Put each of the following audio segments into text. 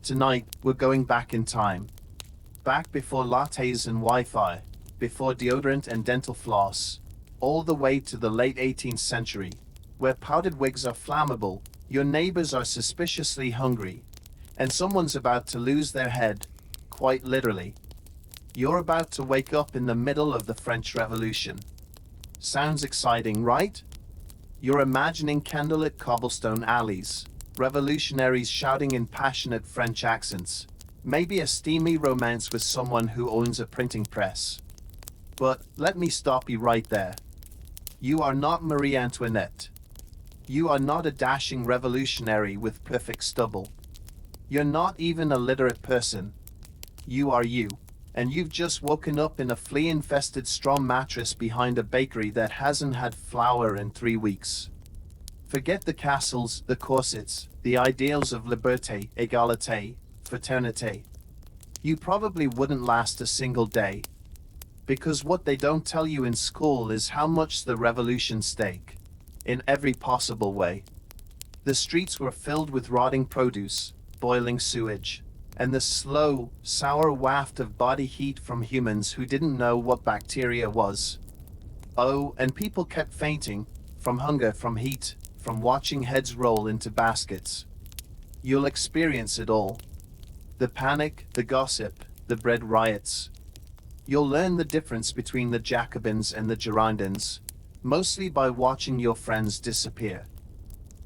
Tonight, we're going back in time. Back before lattes and Wi-Fi, before deodorant and dental floss, all the way to the late 18th century, where powdered wigs are flammable, your neighbors are suspiciously hungry, and someone's about to lose their head, quite literally. You're about to wake up in the middle of the French Revolution. Sounds exciting, right? You're imagining candlelit cobblestone alleys, revolutionaries shouting in passionate French accents, maybe a steamy romance with someone who owns a printing press. But let me stop you right there. You are not Marie Antoinette. You are not a dashing revolutionary with perfect stubble. You're not even a literate person. You are you, and you've just woken up in a flea-infested straw mattress behind a bakery that hasn't had flour in 3 weeks. Forget the castles, the corsets, the ideals of liberté, égalité, fraternité. You probably wouldn't last a single day. Because what they don't tell you in school is how much the revolution stake. In every possible way. The streets were filled with rotting produce, boiling sewage, and the slow, sour waft of body heat from humans who didn't know what bacteria was. Oh, and people kept fainting, from hunger, from heat, from watching heads roll into baskets. You'll experience it all. The panic, the gossip, the bread riots. You'll learn the difference between the Jacobins and the Girondins, mostly by watching your friends disappear.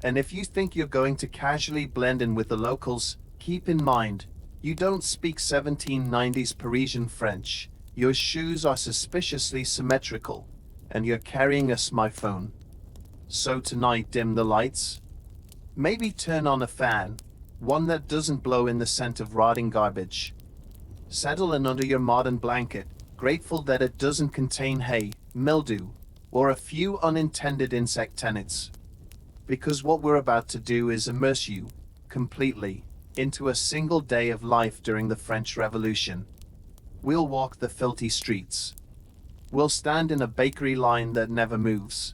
And if you think you're going to casually blend in with the locals, keep in mind, you don't speak 1790s Parisian French, your shoes are suspiciously symmetrical, and you're carrying a smartphone. So tonight, dim the lights. Maybe turn on a fan, one that doesn't blow in the scent of rotting garbage. Settle in under your modern blanket, grateful that it doesn't contain hay, mildew, or a few unintended insect tenants. Because what we're about to do is immerse you, completely, into a single day of life during the French Revolution. We'll walk the filthy streets. We'll stand in a bakery line that never moves.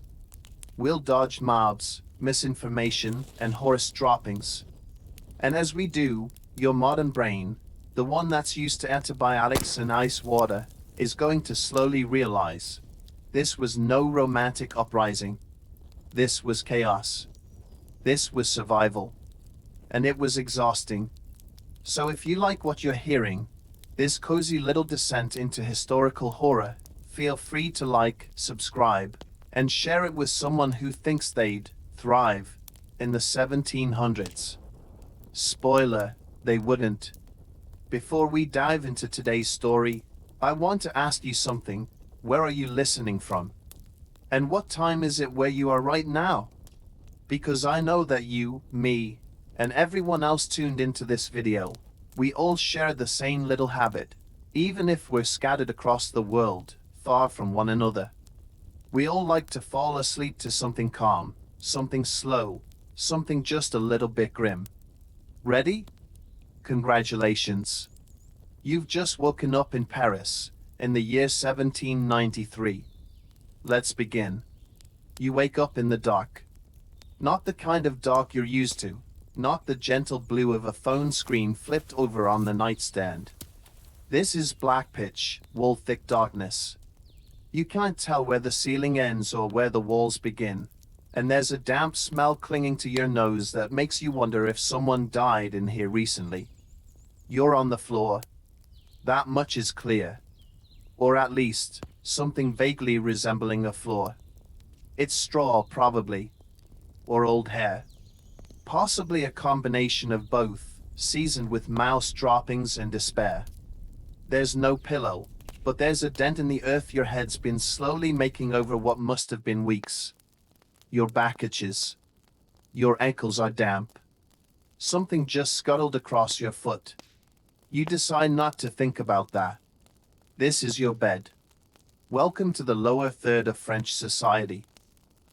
We'll dodge mobs, misinformation, and horse droppings. And as we do, your modern brain, the one that's used to antibiotics and ice water, is going to slowly realize this was no romantic uprising. This was chaos. This was survival. And it was exhausting. So if you like what you're hearing, this cozy little descent into historical horror, feel free to like, subscribe, and share it with someone who thinks they'd thrive in the 1700s. Spoiler, they wouldn't. Before we dive into today's story, I want to ask you something. Where are you listening from? And what time is it where you are right now? Because I know that you, me, and everyone else tuned into this video, we all share the same little habit, even if we're scattered across the world, far from one another. We all like to fall asleep to something calm, something slow, something just a little bit grim. Ready? Congratulations. You've just woken up in Paris, in the year 1793. Let's begin. You wake up in the dark. Not the kind of dark you're used to, not the gentle blue of a phone screen flipped over on the nightstand. This is black pitch, wall-thick darkness. You can't tell where the ceiling ends or where the walls begin, and there's a damp smell clinging to your nose that makes you wonder if someone died in here recently. You're on the floor. That much is clear. Or at least, something vaguely resembling a floor. It's straw, probably. Or old hair. Possibly a combination of both, seasoned with mouse droppings and despair. There's no pillow, but there's a dent in the earth your head's been slowly making over what must have been weeks. Your back itches. Your ankles are damp. Something just scuttled across your foot. You decide not to think about that. This is your bed. Welcome to the lower third of French society.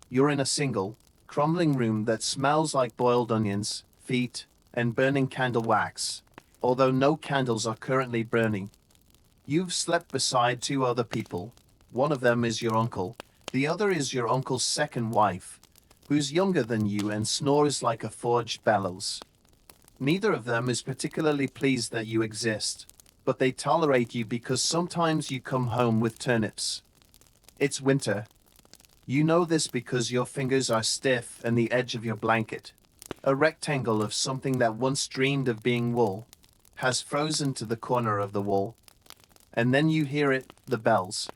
You're in a single, crumbling room that smells like boiled onions, feet, and burning candle wax, although no candles are currently burning. You've slept beside 2 other people. One of them is your uncle. The other is your uncle's second wife, who's younger than you and snores like a forged bellows. Neither of them is particularly pleased that you exist, but they tolerate you because sometimes you come home with turnips. It's winter. You know this because your fingers are stiff and the edge of your blanket, a rectangle of something that once dreamed of being wool, has frozen to the corner of the wall. And then you hear it, the bells.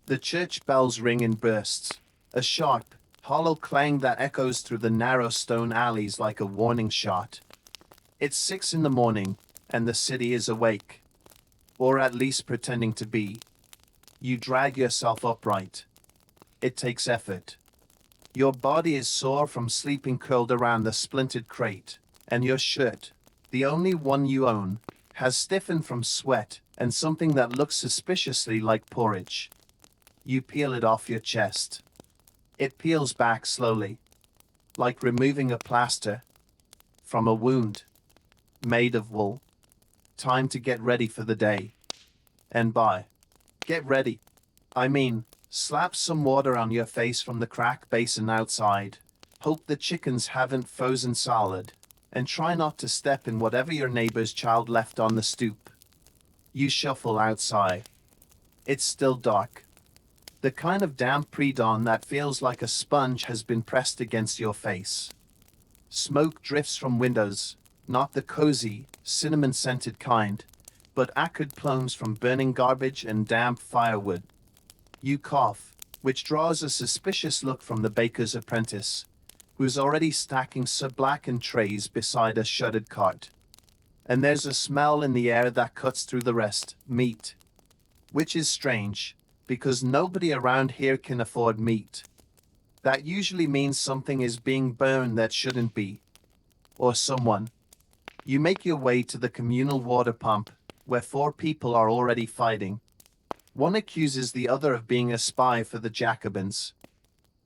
The church bells ring in bursts, a sharp, hollow clang that echoes through the narrow stone alleys like a warning shot. It's 6 in the morning, and the city is awake. Or at least pretending to be. You drag yourself upright. It takes effort. Your body is sore from sleeping curled around the splintered crate, and your shirt, the only one you own, has stiffened from sweat and something that looks suspiciously like porridge. You peel it off your chest. It peels back slowly, like removing a plaster from a wound made of wool. Time to get ready for the day. And by get ready, I mean, slap some water on your face from the crack basin outside. Hope the chickens haven't frozen solid, and try not to step in whatever your neighbor's child left on the stoop. You shuffle outside. It's still dark. The kind of damp pre-dawn that feels like a sponge has been pressed against your face. Smoke drifts from windows, not the cozy, cinnamon-scented kind, but acrid plumes from burning garbage and damp firewood. You cough, which draws a suspicious look from the baker's apprentice, who's already stacking blackened trays beside a shuttered cart. And there's a smell in the air that cuts through the rest, meat. Which is strange, because nobody around here can afford meat. That usually means something is being burned that shouldn't be. Or someone. You make your way to the communal water pump, where 4 people are already fighting. One accuses the other of being a spy for the Jacobins.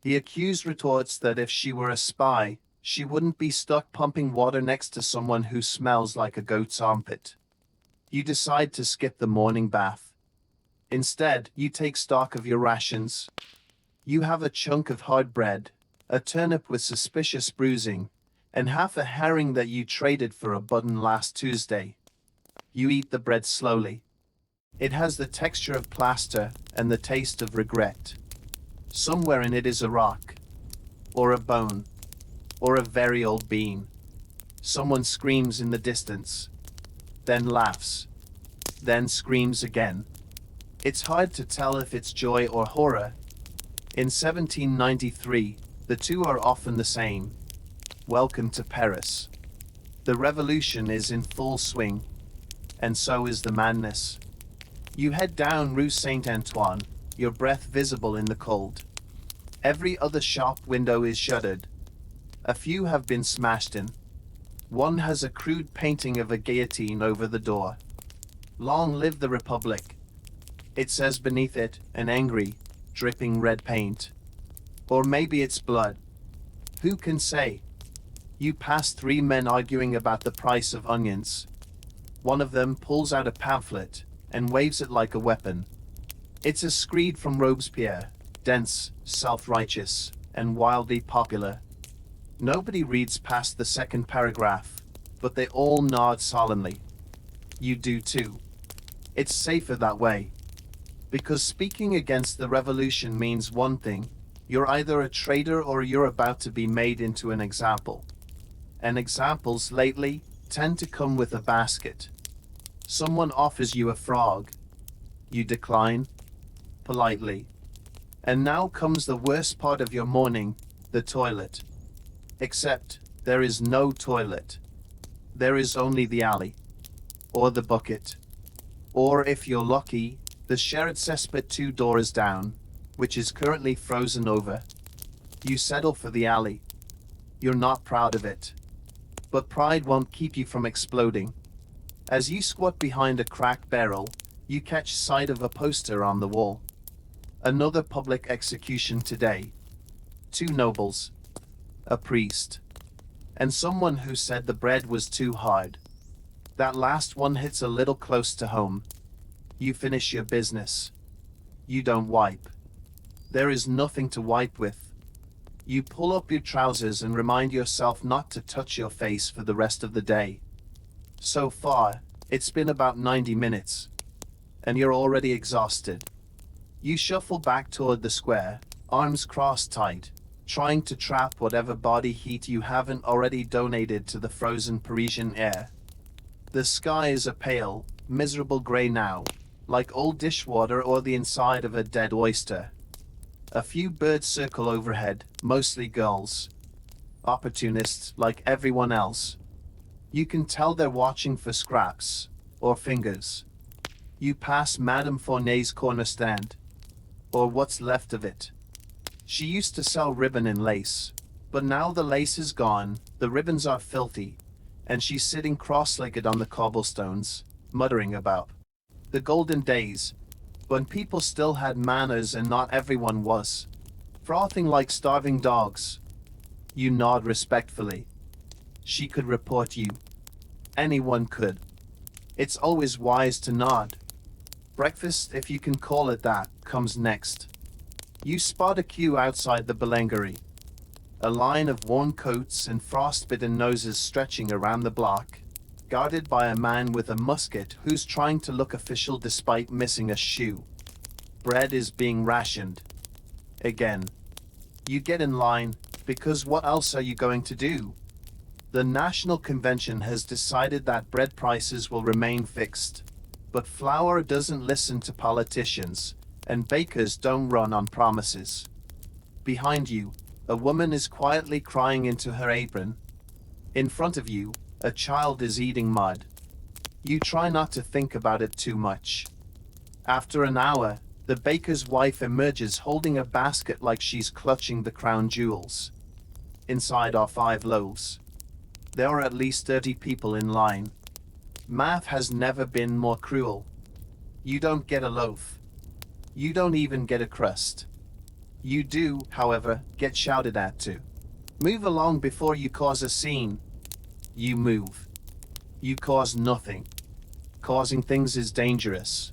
The accused retorts that if she were a spy, she wouldn't be stuck pumping water next to someone who smells like a goat's armpit. You decide to skip the morning bath. Instead, you take stock of your rations. You have a chunk of hard bread, a turnip with suspicious bruising, and half a herring that you traded for a button last Tuesday. You eat the bread slowly. It has the texture of plaster and the taste of regret. Somewhere in it is a rock, or a bone, or a very old bean. Someone screams in the distance, then laughs, then screams again. It's hard to tell if it's joy or horror. In 1793, the two are often the same. Welcome to Paris. The revolution is in full swing, and so is the madness. You head down Rue Saint-Antoine, your breath visible in the cold. Every other shop window is shuttered. A few have been smashed in. One has a crude painting of a guillotine over the door. Long live the Republic. It says beneath it, in angry, dripping red paint. Or maybe it's blood. Who can say? You pass 3 men arguing about the price of onions. One of them pulls out a pamphlet and waves it like a weapon. It's a screed from Robespierre, dense, self-righteous, and wildly popular. Nobody reads past the second paragraph, but they all nod solemnly. You do too. It's safer that way. Because speaking against the revolution means one thing: you're either a traitor or you're about to be made into an example. And examples lately tend to come with a basket. Someone offers you a frog. You decline, politely. And now comes the worst part of your morning, the toilet. Except, there is no toilet. There is only the alley. Or the bucket. Or, if you're lucky, the shared cesspit 2 doors down, which is currently frozen over. You settle for the alley. You're not proud of it. But pride won't keep you from exploding. As you squat behind a cracked barrel, you catch sight of a poster on the wall. Another public execution today. 2 nobles. A priest. And someone who said the bread was too hard. That last one hits a little close to home. You finish your business. You don't wipe. There is nothing to wipe with. You pull up your trousers and remind yourself not to touch your face for the rest of the day. So far, it's been about 90 minutes, and you're already exhausted. You shuffle back toward the square, arms crossed tight, trying to trap whatever body heat you haven't already donated to the frozen Parisian air. The sky is a pale, miserable gray now, like old dishwater or the inside of a dead oyster. A few birds circle overhead, mostly gulls. Opportunists like everyone else. You can tell they're watching for scraps, or fingers. You pass Madame Fournet's corner stand, or what's left of it. She used to sell ribbon and lace, but now the lace is gone, the ribbons are filthy, and she's sitting cross-legged on the cobblestones, muttering about the golden days, when people still had manners and not everyone was frothing like starving dogs. You nod respectfully. She could report you. Anyone could. It's always wise to nod. Breakfast, if you can call it that, comes next. You spot a queue outside the boulangerie. A line of worn coats and frostbitten noses stretching around the block, guarded by a man with a musket who's trying to look official despite missing a shoe. Bread is being rationed. Again. You get in line, because what else are you going to do? The National Convention has decided that bread prices will remain fixed. But flour doesn't listen to politicians, and bakers don't run on promises. Behind you, a woman is quietly crying into her apron. In front of you, a child is eating mud. You try not to think about it too much. After an hour, the baker's wife emerges holding a basket like she's clutching the crown jewels. Inside are 5 loaves. There are at least 30 people in line. Math has never been more cruel. You don't get a loaf. You don't even get a crust. You do, however, get shouted at to move along before you cause a scene. You move. You cause nothing. Causing things is dangerous.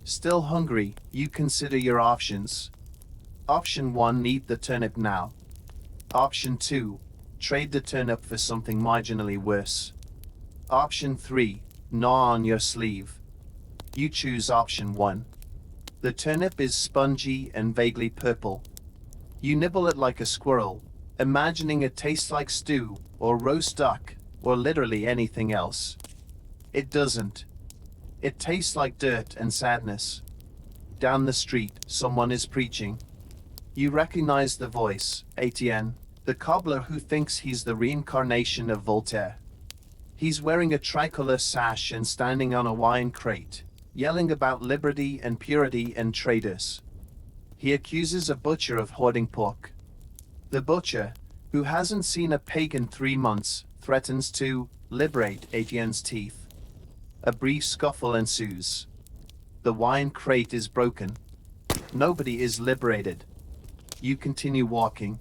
Still hungry, you consider your options. Option 1, eat the turnip now. Option 2, trade the turnip for something marginally worse. Option 3, gnaw on your sleeve. You choose option 1. The turnip is spongy and vaguely purple. You nibble it like a squirrel, imagining it tastes like stew, or roast duck, or literally anything else. It doesn't. It tastes like dirt and sadness. Down the street, someone is preaching. You recognize the voice, Etienne, the cobbler who thinks he's the reincarnation of Voltaire. He's wearing a tricolor sash and standing on a wine crate, yelling about liberty and purity and traders. He accuses a butcher of hoarding pork. The butcher, who hasn't seen a pig in 3 months, threatens to liberate Etienne's teeth. A brief scuffle ensues. The wine crate is broken. Nobody is liberated. You continue walking.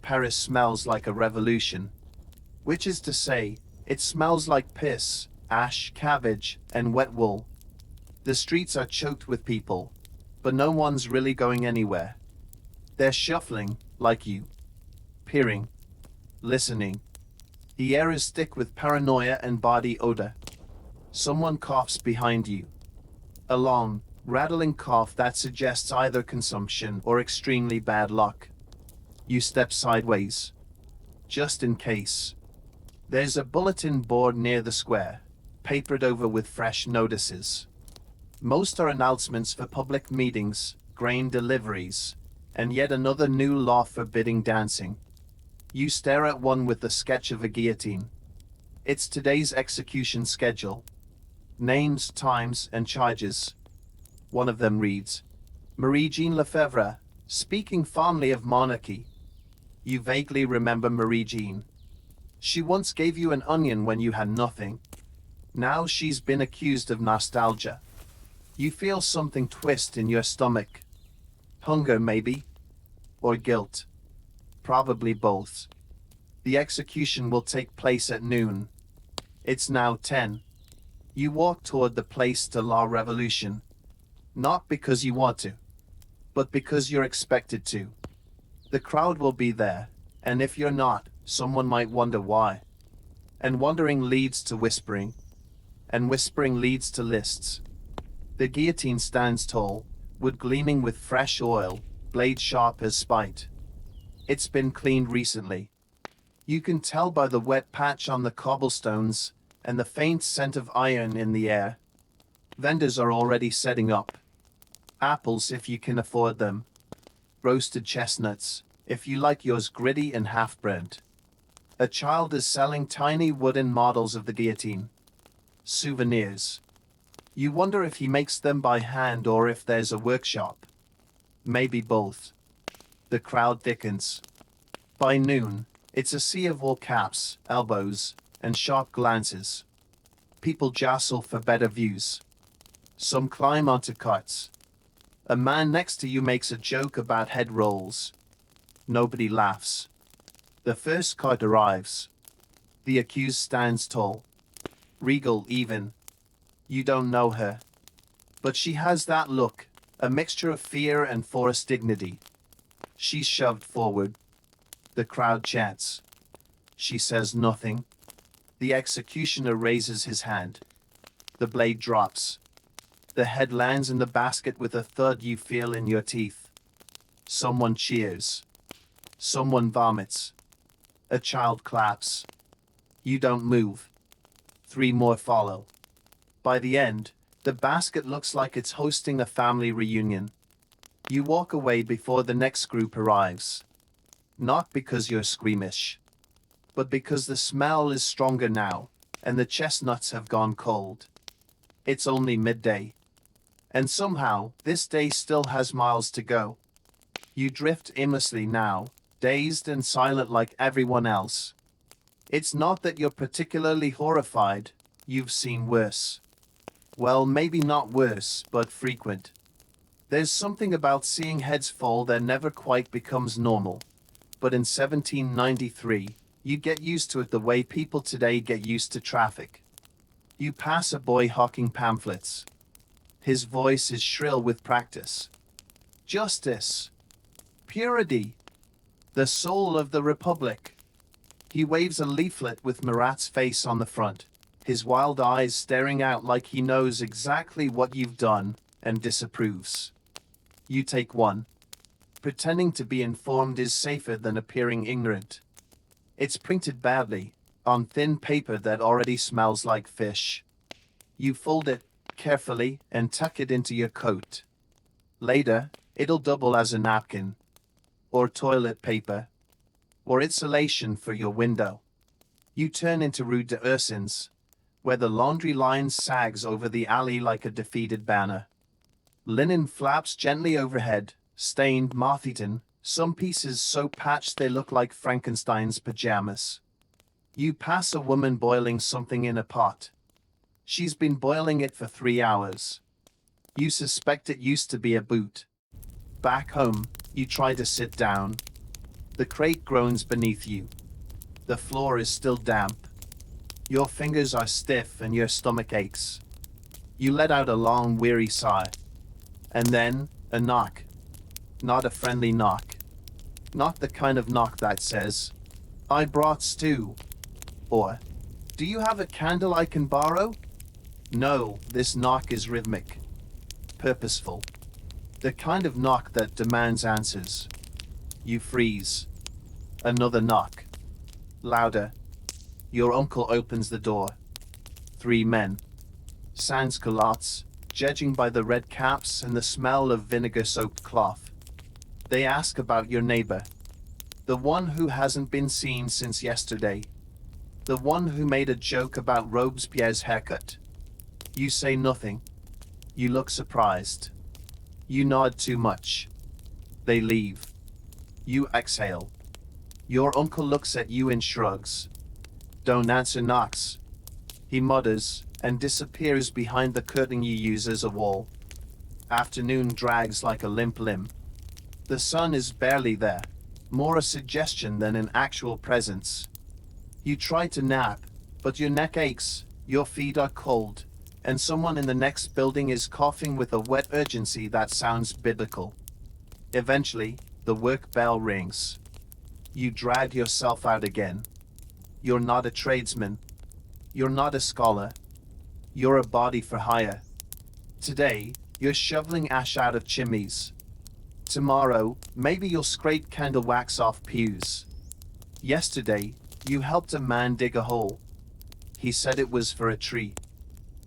Paris smells like a revolution. Which is to say, it smells like piss, ash, cabbage, and wet wool. The streets are choked with people, but no one's really going anywhere. They're shuffling, like you. Peering. Listening. The air is thick with paranoia and body odor. Someone coughs behind you. A long, rattling cough that suggests either consumption or extremely bad luck. You step sideways. Just in case. There's a bulletin board near the square, papered over with fresh notices. Most are announcements for public meetings, grain deliveries, and yet another new law forbidding dancing. You stare at one with the sketch of a guillotine. It's today's execution schedule. Names, times, and charges. One of them reads, Marie-Jeanne Lefebvre, speaking fondly of monarchy. You vaguely remember Marie-Jeanne. She once gave you an onion when you had nothing. Now she's been accused of nostalgia. You feel something twist in your stomach. Hunger, maybe? Or guilt? Probably both. The execution will take place at noon. It's now 10. You walk toward the Place de la Revolution. Not because you want to, but because you're expected to. The crowd will be there, and if you're not, someone might wonder why. And wondering leads to whispering, and whispering leads to lists. The guillotine stands tall, wood gleaming with fresh oil, blade sharp as spite. It's been cleaned recently. You can tell by the wet patch on the cobblestones and the faint scent of iron in the air. Vendors are already setting up. Apples if you can afford them. Roasted chestnuts, if you like yours gritty and half-burnt. A child is selling tiny wooden models of the guillotine. Souvenirs. You wonder if he makes them by hand or if there's a workshop. Maybe both. The crowd thickens. By noon, it's a sea of all caps, elbows, and sharp glances. People jostle for better views. Some climb onto carts. A man next to you makes a joke about head rolls. Nobody laughs. The first cart arrives. The accused stands tall. Regal even. You don't know her. But she has that look, a mixture of fear and forced dignity. She's shoved forward. The crowd chants. She says nothing. The executioner raises his hand. The blade drops. The head lands in the basket with a thud you feel in your teeth. Someone cheers. Someone vomits. A child claps. You don't move. 3 more follow. By the end, the basket looks like it's hosting a family reunion. You walk away before the next group arrives. Not because you're squeamish, but because the smell is stronger now, and the chestnuts have gone cold. It's only midday. And somehow, this day still has miles to go. You drift aimlessly now, dazed and silent like everyone else. It's not that you're particularly horrified, you've seen worse. Well, maybe not worse, but frequent. There's something about seeing heads fall that never quite becomes normal. But in 1793, you get used to it the way people today get used to traffic. You pass a boy hawking pamphlets. His voice is shrill with practice. Justice. Purity. The soul of the Republic. He waves a leaflet with Marat's face on the front, his wild eyes staring out like he knows exactly what you've done and disapproves. You take one. Pretending to be informed is safer than appearing ignorant. It's printed badly, on thin paper that already smells like fish. You fold it carefully and tuck it into your coat. Later, it'll double as a napkin, or toilet paper, or insulation for your window. You turn into Rue de Ursins, where the laundry line sags over the alley like a defeated banner. Linen flaps gently overhead, stained, moth-eaten, some pieces so patched they look like Frankenstein's pajamas. You pass a woman boiling something in a pot. She's been boiling it for 3 hours. You suspect it used to be a boot. Back home, you try to sit down. The crate groans beneath you. The floor is still damp. Your fingers are stiff and your stomach aches. You let out a long, weary sigh. And then, a knock. Not a friendly knock. Not the kind of knock that says, "I brought stew." Or, "Do you have a candle I can borrow?" No, this knock is rhythmic. Purposeful. The kind of knock that demands answers. You freeze. Another knock. Louder. Your uncle opens the door. 3 men. Sans-culottes, judging by the red caps and the smell of vinegar-soaked cloth. They ask about your neighbor. The one who hasn't been seen since yesterday. The one who made a joke about Robespierre's haircut. You say nothing. You look surprised. You nod too much. They leave. You exhale. Your uncle looks at you and shrugs. Don't answer knocks. He mutters and disappears behind the curtain you use as a wall. Afternoon drags like a limp limb. The sun is barely there, more a suggestion than an actual presence. You try to nap, but your neck aches, your feet are cold, and someone in the next building is coughing with a wet urgency that sounds biblical. Eventually, The work bell rings. You drag yourself out again. You're not a tradesman. You're not a scholar. You're a body for hire. Today, you're shoveling ash out of chimneys. Tomorrow, maybe you'll scrape candle wax off pews. Yesterday, you helped a man dig a hole. He said it was for a tree.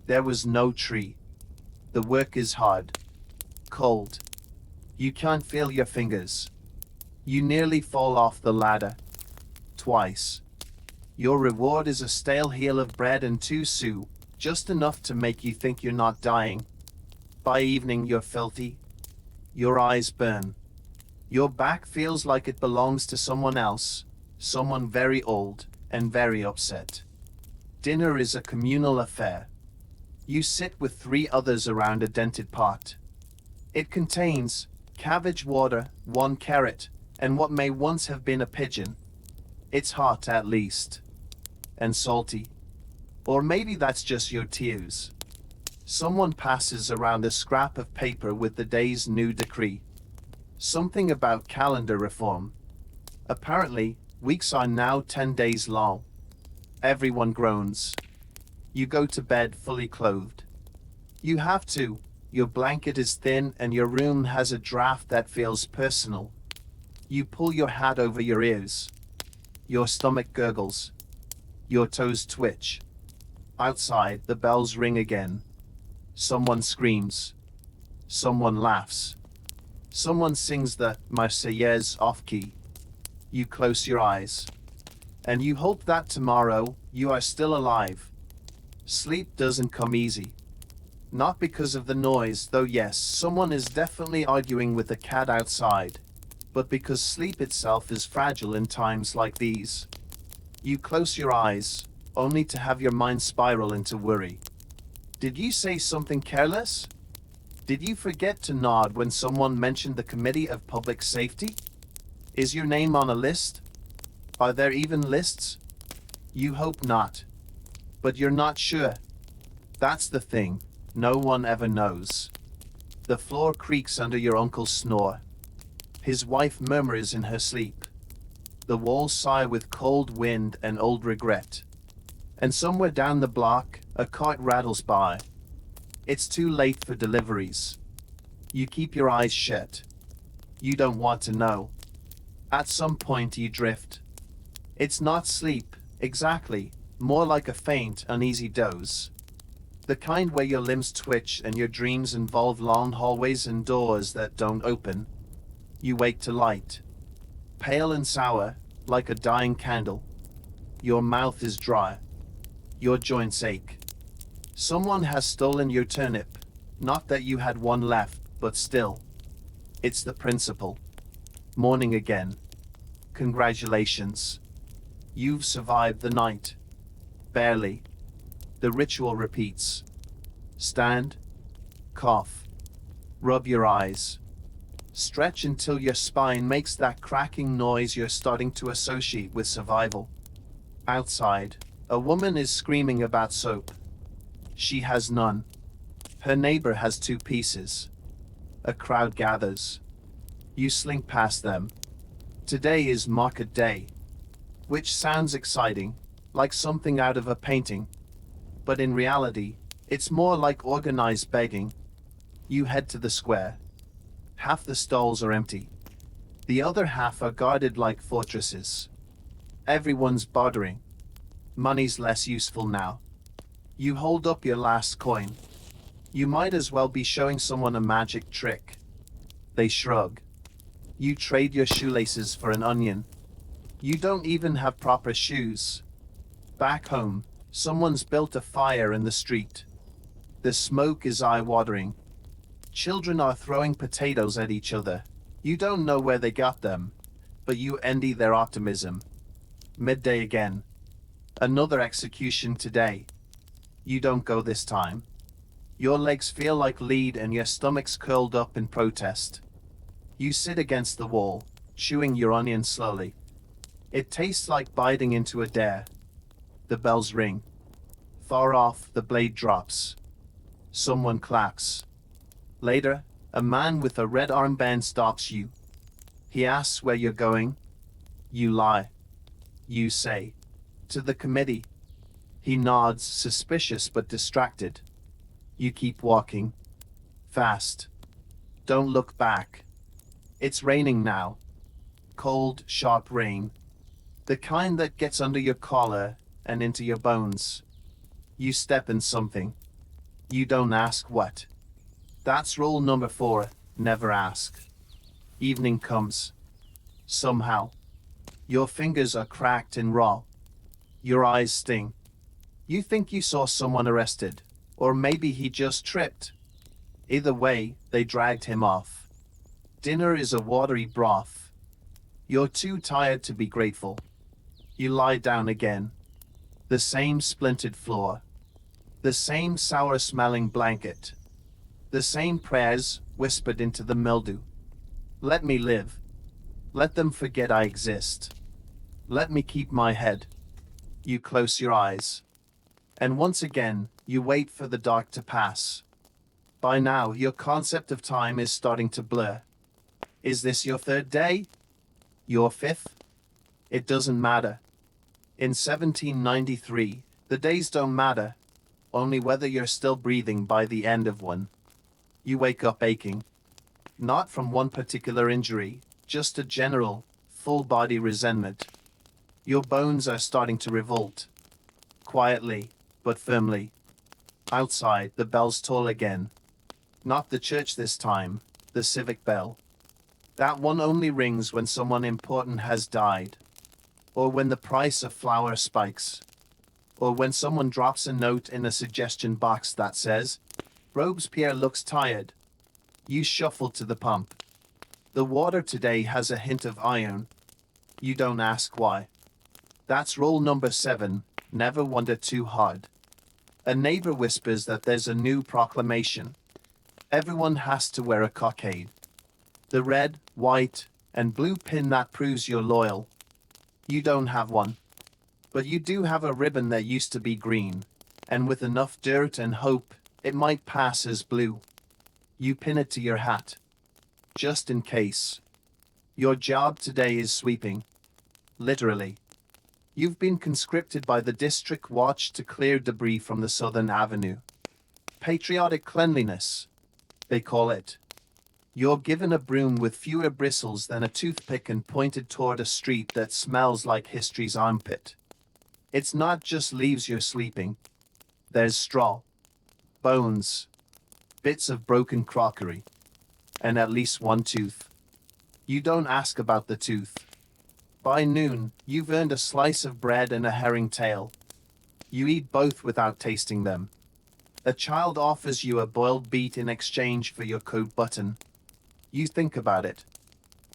There was no tree. The work is hard. Cold. You can't feel your fingers. You nearly fall off the ladder. Twice. Your reward is a stale heel of bread and 2 sous, just enough to make you think you're not dying. By evening you're filthy. Your eyes burn. Your back feels like it belongs to someone else, someone very old and very upset. Dinner is a communal affair. You sit with 3 others around a dented pot. It contains cabbage water, 1 carrot, and what may once have been a pigeon. It's hot at least. And salty. Or maybe that's just your tears. Someone passes around a scrap of paper with the day's new decree. Something about calendar reform. Apparently, weeks are now 10 days long. Everyone groans. You go to bed fully clothed. You have to. Your blanket is thin and your room has a draft that feels personal. You pull your hat over your ears. Your stomach gurgles. Your toes twitch. Outside, the bells ring again. Someone screams. Someone laughs. Someone sings the Marseillaise off-key. You close your eyes. And you hope that tomorrow, you are still alive. Sleep doesn't come easy. Not because of the noise, though yes, someone is definitely arguing with the cat outside. But because sleep itself is fragile in times like these. You close your eyes, only to have your mind spiral into worry. Did you say something careless? Did you forget to nod when someone mentioned the Committee of Public Safety? Is your name on a list? Are there even lists? You hope not. But you're not sure. That's the thing, no one ever knows. The floor creaks under your uncle's snore. His wife murmurs in her sleep. The walls sigh with cold wind and old regret. And somewhere down the block, a cart rattles by. It's too late for deliveries. You keep your eyes shut. You don't want to know. At some point you drift. It's not sleep, exactly, more like a faint, uneasy doze. The kind where your limbs twitch and your dreams involve long hallways and doors that don't open. You wake to light. Pale and sour, like a dying candle. Your mouth is dry. Your joints ache. Someone has stolen your turnip. Not that you had one left, but still. It's the principle. Morning again. Congratulations. You've survived the night. Barely. The ritual repeats. Stand. Cough. Rub your eyes. Stretch until your spine makes that cracking noise you're starting to associate with survival. Outside, a woman is screaming about soap. She has none. Her neighbor has 2 pieces. A crowd gathers. You slink past them. Today is market day. Which sounds exciting, like something out of a painting. But in reality, it's more like organized begging. You head to the square. Half the stalls are empty. The other half are guarded like fortresses. Everyone's bartering. Money's less useful now. You hold up your last coin. You might as well be showing someone a magic trick. They shrug. You trade your shoelaces for an onion. You don't even have proper shoes. Back home, someone's built a fire in the street. The smoke is eye-watering. Children are throwing potatoes at each other. You don't know where they got them, but you envy their optimism. Midday again. Another execution today. You don't go this time. Your legs feel like lead and your stomach's curled up in protest. You sit against the wall, chewing your onion slowly. It tastes like biting into a dare. The bells ring. Far off, the blade drops. Someone claps. Later, a man with a red armband stops you. He asks where you're going. You lie. You say, to the committee. He nods, suspicious but distracted. You keep walking. Fast. Don't look back. It's raining now. Cold, sharp rain. The kind that gets under your collar and into your bones. You step in something. You don't ask what. That's rule number 4, never ask. Evening comes. Somehow. Your fingers are cracked and raw. Your eyes sting. You think you saw someone arrested, or maybe he just tripped. Either way, they dragged him off. Dinner is a watery broth. You're too tired to be grateful. You lie down again. The same splintered floor. The same sour-smelling blanket. The same prayers whispered into the mildew. Let me live. Let them forget I exist. Let me keep my head. You close your eyes. And once again, you wait for the dark to pass. By now, your concept of time is starting to blur. Is this your 3rd day? Your 5th? It doesn't matter. In 1793, the days don't matter, only whether you're still breathing by the end of one. You wake up aching. Not from one particular injury, just a general, full-body resentment. Your bones are starting to revolt. Quietly, but firmly. Outside, the bells toll again. Not the church this time, the civic bell. That one only rings when someone important has died. Or when the price of flour spikes. Or when someone drops a note in a suggestion box that says, Robespierre looks tired. You shuffle to the pump. The water today has a hint of iron. You don't ask why. That's rule number 7, never wonder too hard. A neighbor whispers that there's a new proclamation. Everyone has to wear a cockade. The red, white, and blue pin that proves you're loyal. You don't have one. But you do have a ribbon that used to be green, and with enough dirt and hope, it might pass as blue. You pin it to your hat. Just in case. Your job today is sweeping. Literally. You've been conscripted by the district watch to clear debris from the southern avenue. Patriotic cleanliness, they call it. You're given a broom with fewer bristles than a toothpick and pointed toward a street that smells like history's armpit. It's not just leaves you're sleeping. There's straw, bones, bits of broken crockery, and at least one tooth. You don't ask about the tooth. By noon, you've earned a slice of bread and a herring tail. You eat both without tasting them. A child offers you a boiled beet in exchange for your coat button. You think about it.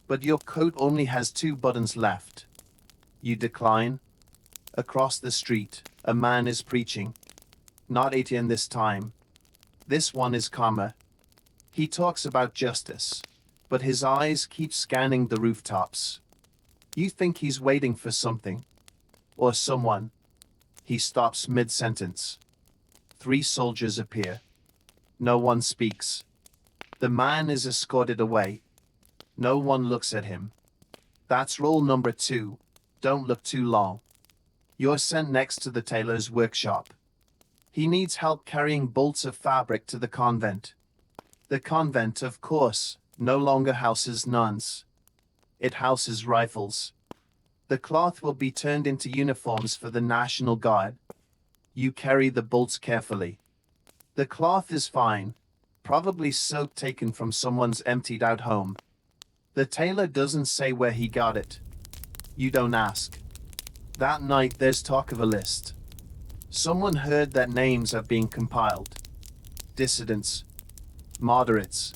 But your coat only has 2 buttons left. You decline. Across the street, a man is preaching. Not Etienne this time. This one is calmer. He talks about justice, but his eyes keep scanning the rooftops. You think he's waiting for something. Or someone. He stops mid-sentence. 3 soldiers appear. No one speaks. The man is escorted away. No one looks at him. That's rule number 2. Don't look too long. You're sent next to the tailor's workshop. He needs help carrying bolts of fabric to the convent. The convent, of course, no longer houses nuns. It houses rifles. The cloth will be turned into uniforms for the National Guard. You carry the bolts carefully. The cloth is fine, probably soap taken from someone's emptied-out home. The tailor doesn't say where he got it. You don't ask. That night there's talk of a list. Someone heard that names are being compiled. Dissidents. Moderates.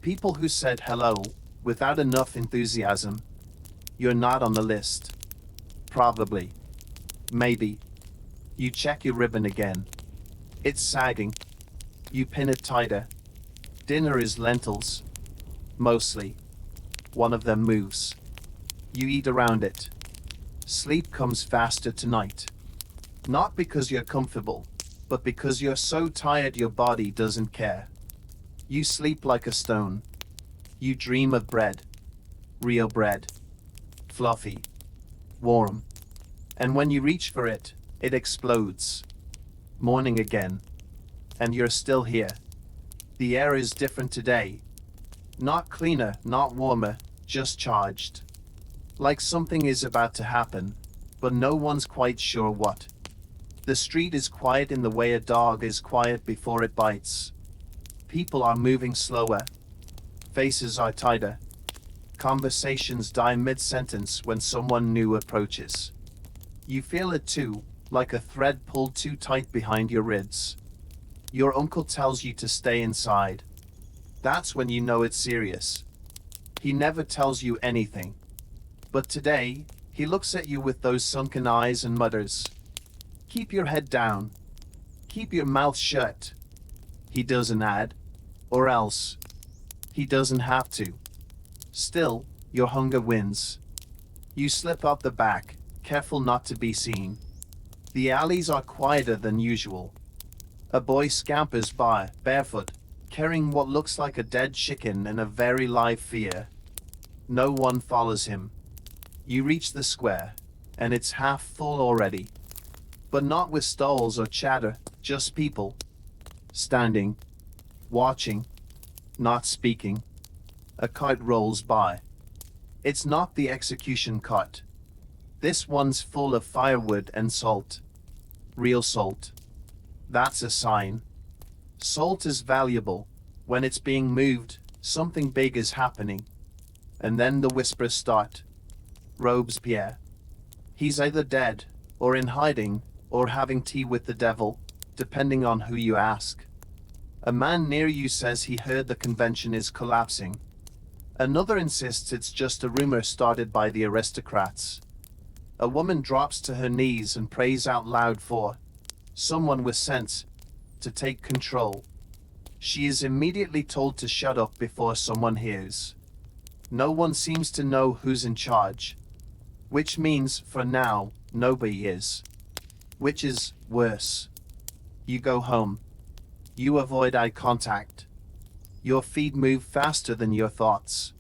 People who said hello without enough enthusiasm. You're not on the list. Probably. Maybe. You check your ribbon again. It's sagging. You pin it tighter. Dinner is lentils. Mostly. One of them moves. You eat around it. Sleep comes faster tonight. Not because you're comfortable, but because you're so tired your body doesn't care. You sleep like a stone. You dream of bread. real bread. Fluffy. Warm. And when you reach for it, it explodes. Morning again. And you're still here. The air is different today. Not cleaner, not warmer, just charged. Like something is about to happen, but no one's quite sure what. The street is quiet in the way a dog is quiet before it bites. People are moving slower. Faces are tighter. Conversations die mid-sentence when someone new approaches. You feel it too, like a thread pulled too tight behind your ribs. Your uncle tells you to stay inside. That's when you know it's serious. He never tells you anything. But today, he looks at you with those sunken eyes and mutters, "Keep your head down. Keep your mouth shut." He doesn't add, "Or else." He doesn't have to. Still, your hunger wins. You slip up the back, careful not to be seen. The alleys are quieter than usual. A boy scampers by, barefoot, carrying what looks like a dead chicken and a very live fear. No one follows him. You reach the square, and it's half full already. But not with stalls or chatter, just people. Standing. Watching. Not speaking. A cart rolls by. It's not the execution cart. This one's full of firewood and salt. Real salt. That's a sign. Salt is valuable. When it's being moved, something big is happening. And then the whispers start. Robespierre. He's either dead, or in hiding, or having tea with the devil, depending on who you ask. A man near you says he heard the convention is collapsing. Another insists it's just a rumor started by the aristocrats. A woman drops to her knees and prays out loud for someone with sense to take control. She is immediately told to shut up before someone hears. No one seems to know who's in charge. Which means, for now, nobody is. Which is worse. You go home. You avoid eye contact. Your feet move faster than your thoughts.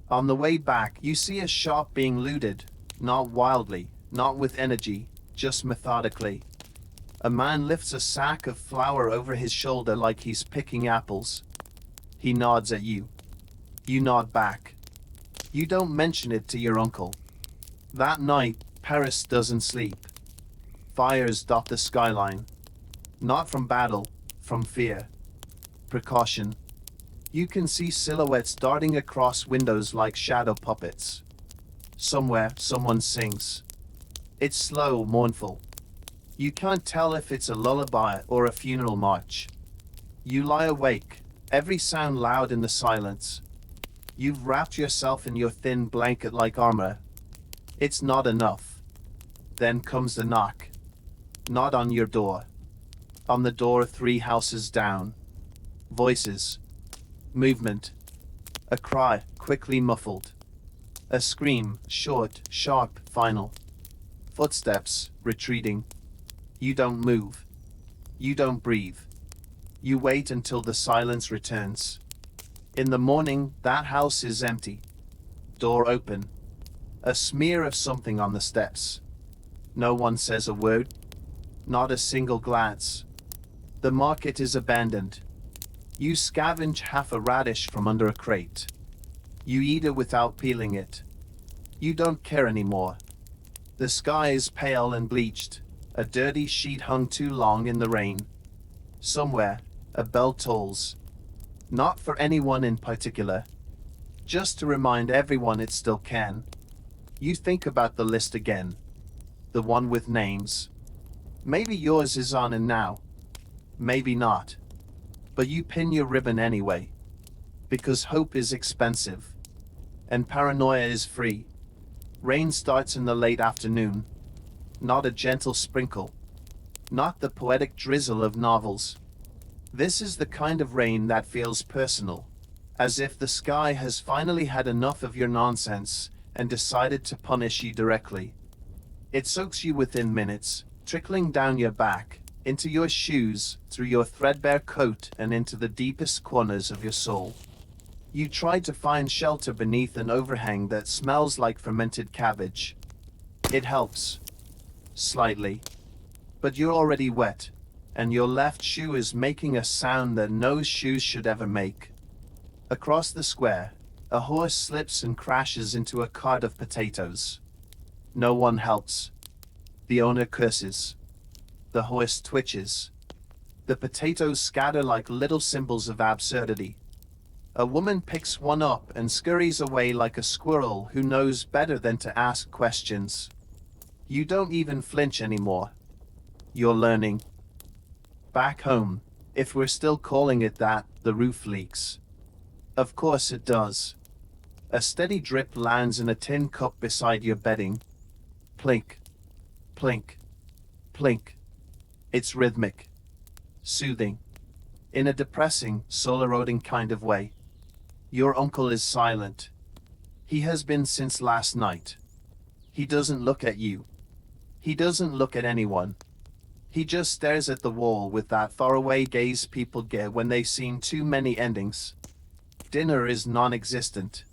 On the way back, you see a shop being looted, not wildly, not with energy, just methodically. A man lifts a sack of flour over his shoulder like he's picking apples. He nods at you. You nod back. You don't mention it to your uncle. That night, Paris doesn't sleep. Fires dot the skyline. Not from battle, from fear. Precaution. You can see silhouettes darting across windows like shadow puppets. Somewhere, someone sings. It's slow, mournful. You can't tell if it's a lullaby or a funeral march. You lie awake, every sound loud in the silence. You've wrapped yourself in your thin blanket like armor. It's not enough. Then comes the knock. Not on your door. On the door 3 houses down. Voices. Movement. A cry, quickly muffled. A scream, short, sharp, final. Footsteps, retreating. You don't move. You don't breathe. You wait until the silence returns. In the morning, that house is empty. Door open. A smear of something on the steps. No one says a word. Not a single glance. The market is abandoned. You scavenge half a radish from under a crate. You eat it without peeling it. You don't care anymore. The sky is pale and bleached, a dirty sheet hung too long in the rain. Somewhere, a bell tolls. Not for anyone in particular. Just to remind everyone it still can. You think about the list again. The one with names. Maybe yours is on it now. Maybe not. But you pin your ribbon anyway. Because hope is expensive. And paranoia is free. Rain starts in the late afternoon. Not a gentle sprinkle. Not the poetic drizzle of novels. This is the kind of rain that feels personal. As if the sky has finally had enough of your nonsense and decided to punish you directly. It soaks you within minutes, trickling down your back, into your shoes, through your threadbare coat and into the deepest corners of your soul. You try to find shelter beneath an overhang that smells like fermented cabbage. It helps. Slightly. But you're already wet, and your left shoe is making a sound that no shoes should ever make. Across the square, a horse slips and crashes into a cart of potatoes. No one helps. The owner curses. The horse twitches. The potatoes scatter like little symbols of absurdity. A woman picks one up and scurries away like a squirrel who knows better than to ask questions. You don't even flinch anymore. You're learning. Back home, if we're still calling it that, the roof leaks. Of course it does. A steady drip lands in a tin cup beside your bedding. Plink, plink, plink. It's rhythmic. Soothing. In a depressing, soul-eroding kind of way. Your uncle is silent. He has been since last night. He doesn't look at you. He doesn't look at anyone. He just stares at the wall with that faraway gaze people get when they've seen too many endings. Dinner is non-existent.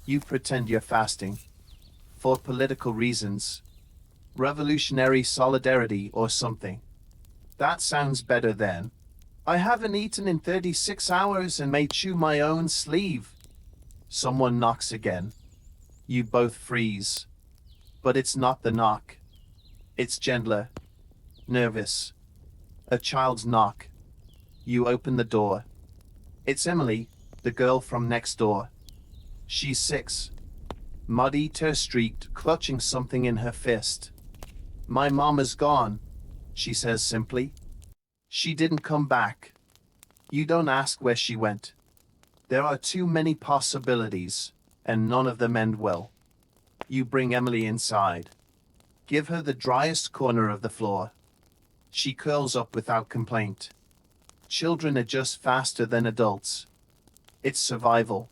You pretend you're fasting. For political reasons. Revolutionary solidarity or something. That sounds better than, I haven't eaten in 36 hours and may chew my own sleeve. Someone knocks again. You both freeze. But it's not the knock. It's gentler. Nervous. A child's knock. You open the door. It's Emily, the girl from next door. She's 6. Muddy, tear-streaked, clutching something in her fist. My mama's gone, she says simply. She didn't come back. You don't ask where she went. There are too many possibilities, and none of them end well. You bring Emily inside. Give her the driest corner of the floor. She curls up without complaint. Children adjust faster than adults. It's survival.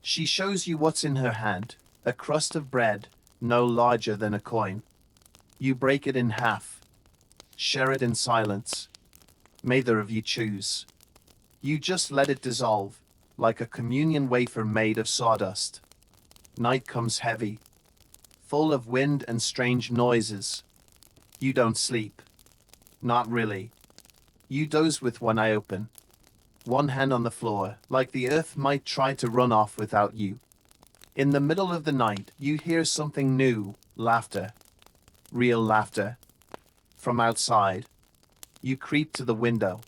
She shows you what's in her hand, a crust of bread, no larger than a coin. You break it in half. Share it in silence. Neither of you choose. You just let it dissolve, like a communion wafer made of sawdust. Night comes heavy, full of wind and strange noises. You don't sleep. Not really. You doze with one eye open. One hand on the floor, like the earth might try to run off without you. In the middle of the night, you hear something new, laughter. Real laughter. From outside. You creep to the window.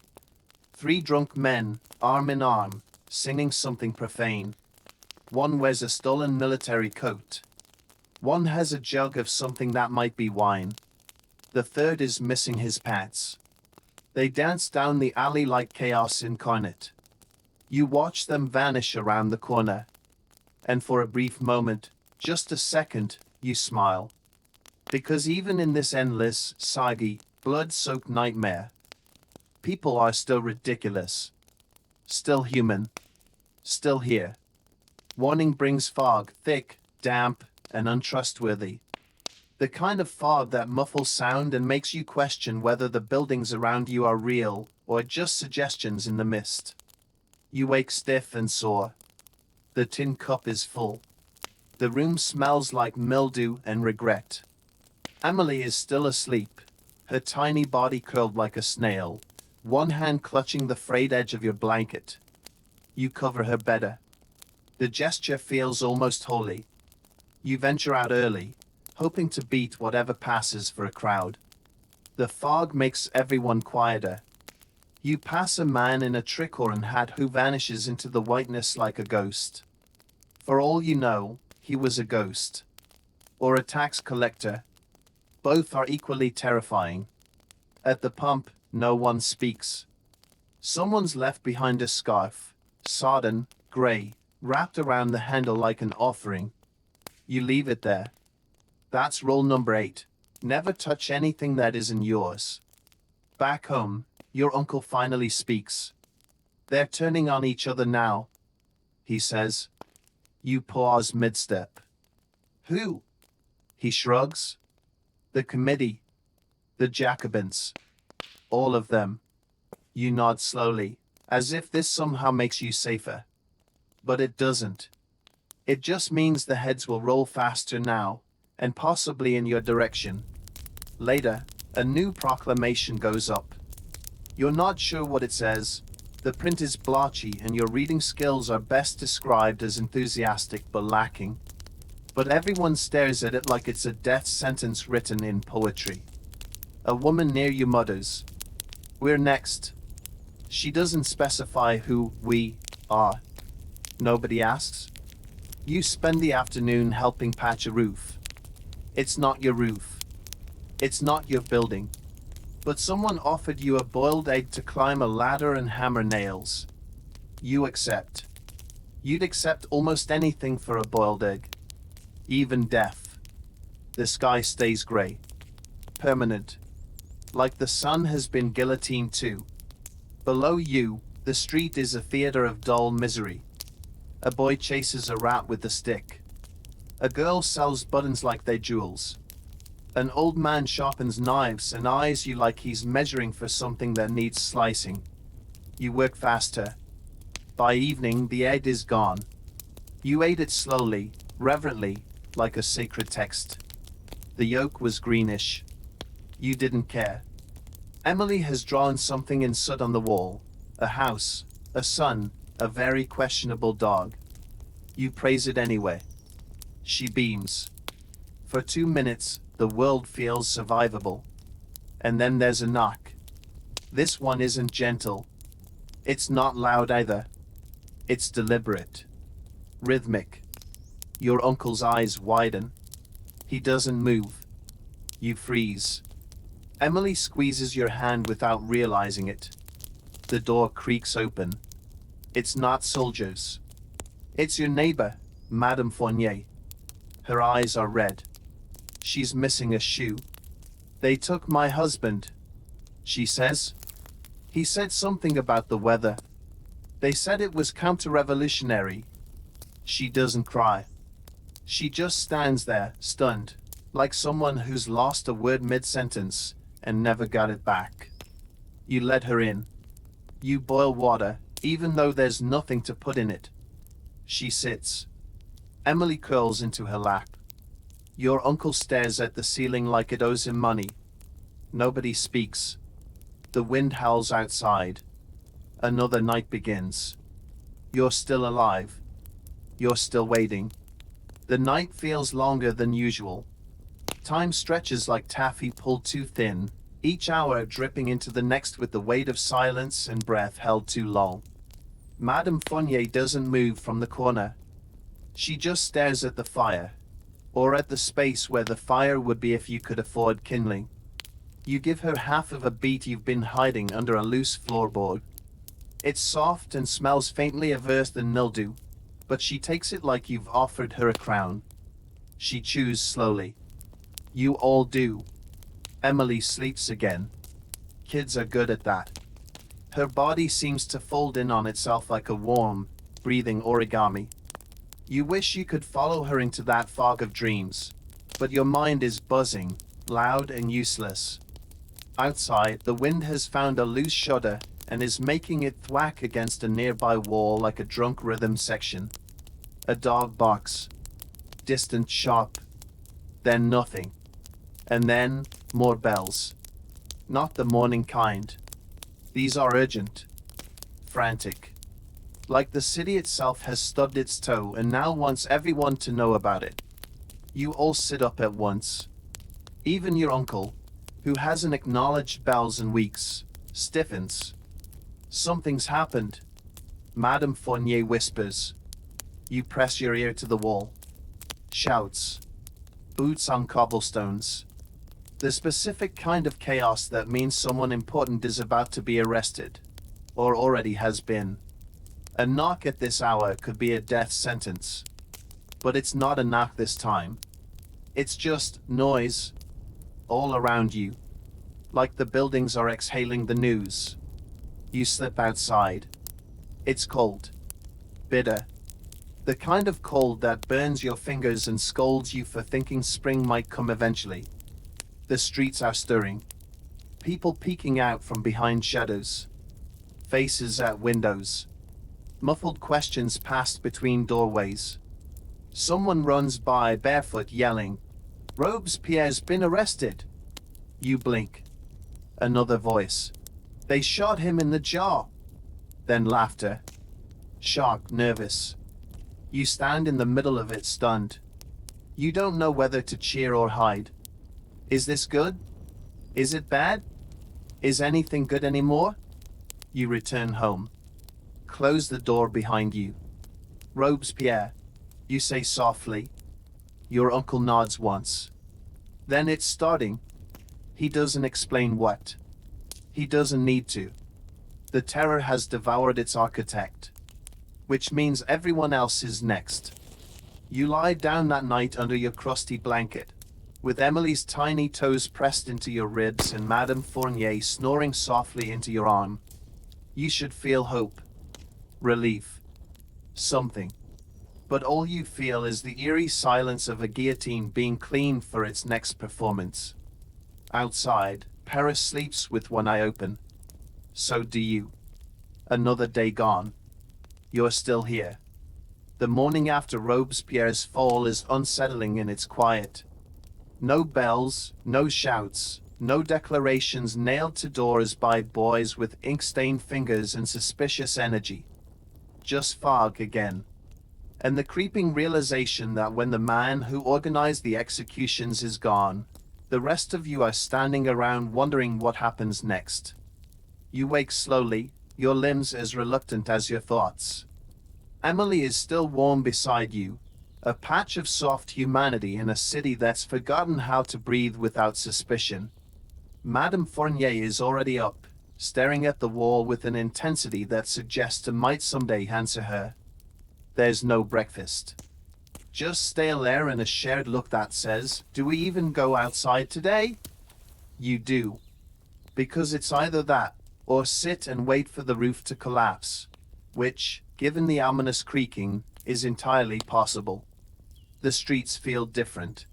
3 drunk men, arm in arm, singing something profane. One wears a stolen military coat. One has a jug of something that might be wine. The third is missing his pants. They dance down the alley like chaos incarnate. You watch them vanish around the corner. And for a brief moment, just a second, you smile. Because even in this endless, saggy, blood-soaked nightmare, people are still ridiculous. Still human. Still here. Morning brings fog, thick, damp, and untrustworthy. The kind of fog that muffles sound and makes you question whether the buildings around you are real or just suggestions in the mist. You wake stiff and sore. The tin cup is full. The room smells like mildew and regret. Emily is still asleep, her tiny body curled like a snail, one hand clutching the frayed edge of your blanket. You cover her better. The gesture feels almost holy. You venture out early, hoping to beat whatever passes for a crowd. The fog makes everyone quieter. You pass a man in a tricorn hat who vanishes into the whiteness like a ghost. For all you know, he was a ghost. Or a tax collector. Both are equally terrifying. At the pump, no one speaks. Someone's left behind a scarf, sodden, gray, wrapped around the handle like an offering. You leave it there. That's rule number 8. Never touch anything that isn't yours. Back home, your uncle finally speaks. They're turning on each other now, he says. You pause mid-step. Who? He shrugs. The committee. The Jacobins. All of them. You nod slowly, as if this somehow makes you safer. But it doesn't. It just means the heads will roll faster now, and possibly in your direction. Later, a new proclamation goes up. You're not sure what it says. The print is blotchy and your reading skills are best described as enthusiastic but lacking. But everyone stares at it like it's a death sentence written in poetry. A woman near you mutters, "We're next." She doesn't specify who we are. Nobody asks. You spend the afternoon helping patch a roof. It's not your roof. It's not your building. But someone offered you a boiled egg to climb a ladder and hammer nails. You accept. You'd accept almost anything for a boiled egg. Even death. The sky stays gray. Permanent. Like the sun has been guillotined too. Below you, the street is a theater of dull misery. A boy chases a rat with a stick. A girl sells buttons like they're jewels. An old man sharpens knives and eyes you like he's measuring for something that needs slicing. You work faster. By evening, the egg is gone. You ate it slowly, reverently, like a sacred text. The yolk was greenish. You didn't care. Emily has drawn something in soot on the wall. A house, a sun, a very questionable dog. You praise it anyway. She beams. For 2 minutes, the world feels survivable. And then there's a knock. This one isn't gentle. It's not loud either. It's deliberate. Rhythmic. Your uncle's eyes widen. He doesn't move. You freeze. Emily squeezes your hand without realizing it. The door creaks open. It's not soldiers. It's your neighbor, Madame Fournier. Her eyes are red. She's missing a shoe. "They took my husband," she says. "He said something about the weather. They said it was counter-revolutionary." She doesn't cry. She just stands there, stunned, like someone who's lost a word mid-sentence and never got it back. You let her in. You boil water, even though there's nothing to put in it. She sits. Emily curls into her lap. Your uncle stares at the ceiling like it owes him money. Nobody speaks. The wind howls outside. Another night begins. You're still alive. You're still waiting. The night feels longer than usual. Time stretches like taffy pulled too thin, each hour dripping into the next with the weight of silence and breath held too long. Madame Fournier doesn't move from the corner. She just stares at the fire, or at the space where the fire would be if you could afford kindling. You give her half of a beet you've been hiding under a loose floorboard. It's soft and smells faintly of earth and mildew, but she takes it like you've offered her a crown. She chews slowly. You all do. Emily sleeps again. Kids are good at that. Her body seems to fold in on itself like a warm, breathing origami. You wish you could follow her into that fog of dreams, but your mind is buzzing, loud and useless. Outside, the wind has found a loose shudder and is making it thwack against a nearby wall like a drunk rhythm section. A dog barks. Distant, sharp. Then nothing. And then, more bells. Not the morning kind. These are urgent. Frantic. Like the city itself has stubbed its toe and now wants everyone to know about it. You all sit up at once. Even your uncle, who hasn't acknowledged bells in weeks, stiffens. Something's happened. Madame Fournier whispers. You press your ear to the wall. Shouts. Boots on cobblestones. The specific kind of chaos that means someone important is about to be arrested. Or already has been. A knock at this hour could be a death sentence. But it's not a knock this time. It's just noise. All around you. Like the buildings are exhaling the news. You slip outside. It's cold. Bitter. The kind of cold that burns your fingers and scolds you for thinking spring might come eventually. The streets are stirring. People peeking out from behind shadows. Faces at windows. Muffled questions pass between doorways. Someone runs by barefoot yelling, Robespierre's been arrested. You blink. Another voice. They shot him in the jaw. Then laughter. Shock, nervous. You stand in the middle of it, stunned. You don't know whether to cheer or hide. Is this good? Is it bad? Is anything good anymore? You return home. Close the door behind you. Robespierre, you say softly. Your uncle nods once. Then it's starting. He doesn't explain what. He doesn't need to. The terror has devoured its architect. Which means everyone else is next. You lie down that night under your crusty blanket, with Emily's tiny toes pressed into your ribs and Madame Fournier snoring softly into your arm. You should feel hope. Relief. Something. But all you feel is the eerie silence of a guillotine being cleaned for its next performance. Outside, Paris sleeps with one eye open. So do you. Another day gone. You're still here. The morning after Robespierre's fall is unsettling in its quiet. No bells, no shouts, no declarations nailed to doors by boys with ink-stained fingers and suspicious energy. Just fog again. And the creeping realization that when the man who organized the executions is gone, the rest of you are standing around wondering what happens next. You wake slowly, your limbs as reluctant as your thoughts. Emily is still warm beside you, a patch of soft humanity in a city that's forgotten how to breathe without suspicion. Madame Fournier is already up, staring at the wall with an intensity that suggests it might someday answer her. There's no breakfast. Just stale air and a shared look that says, do we even go outside today? You do. Because it's either that, or sit and wait for the roof to collapse, which, given the ominous creaking, is entirely possible. The streets feel different.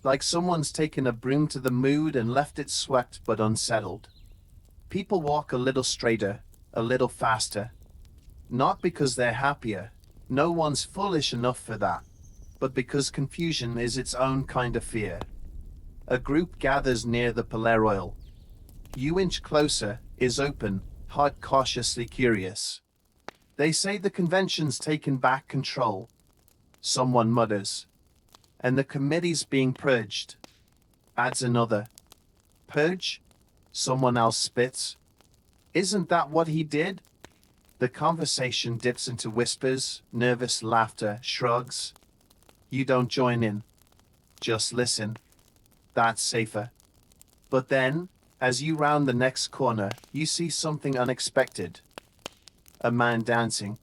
Like someone's taken a broom to the mood and left it swept but unsettled. People walk a little straighter, a little faster. Not because they're happier, no one's foolish enough for that, but because confusion is its own kind of fear. A group gathers near the Palais Royal. You inch closer, is open, heart cautiously curious. They say the convention's taken back control. Someone mutters. And the committee's being purged. Adds another. Purge? Someone else spits. Isn't that what he did? The conversation dips into whispers, nervous laughter, shrugs. You don't join in. Just listen. That's safer. But then, as you round the next corner, you see something unexpected. A man dancing.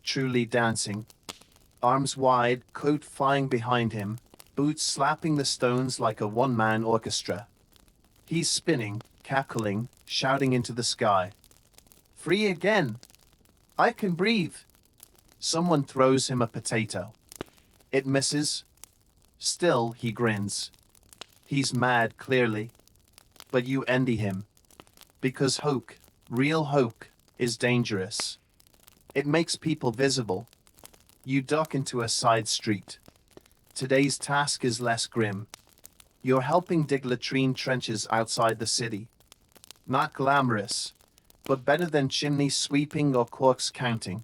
Truly dancing. Arms wide, coat flying behind him, boots slapping the stones like a one-man orchestra. He's spinning, cackling, shouting into the sky. Free again! I can breathe! Someone throws him a potato. It misses. Still, he grins. He's mad, clearly. But you envy him. Because hope, real hope, is dangerous. It makes people visible. You duck into a side street. Today's task is less grim. You're helping dig latrine trenches outside the city. Not glamorous, but better than chimney sweeping or corks counting.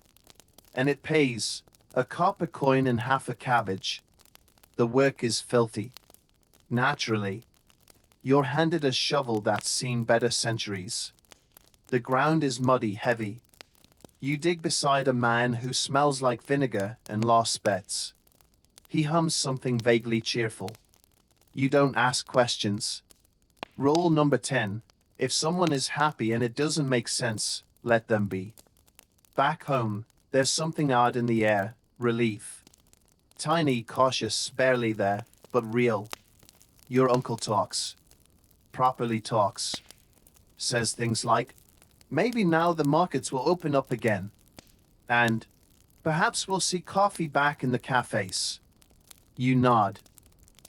And it pays, a copper coin and half a cabbage. The work is filthy. Naturally. You're handed a shovel that's seen better centuries. The ground is muddy, heavy. You dig beside a man who smells like vinegar and lost bets. He hums something vaguely cheerful. You don't ask questions. Rule number 10. If someone is happy and it doesn't make sense, let them be. Back home, there's something odd in the air, relief. Tiny, cautious, barely there, but real. Your uncle talks. Properly talks. Says things like, maybe now the markets will open up again. And, perhaps we'll see coffee back in the cafes. You nod.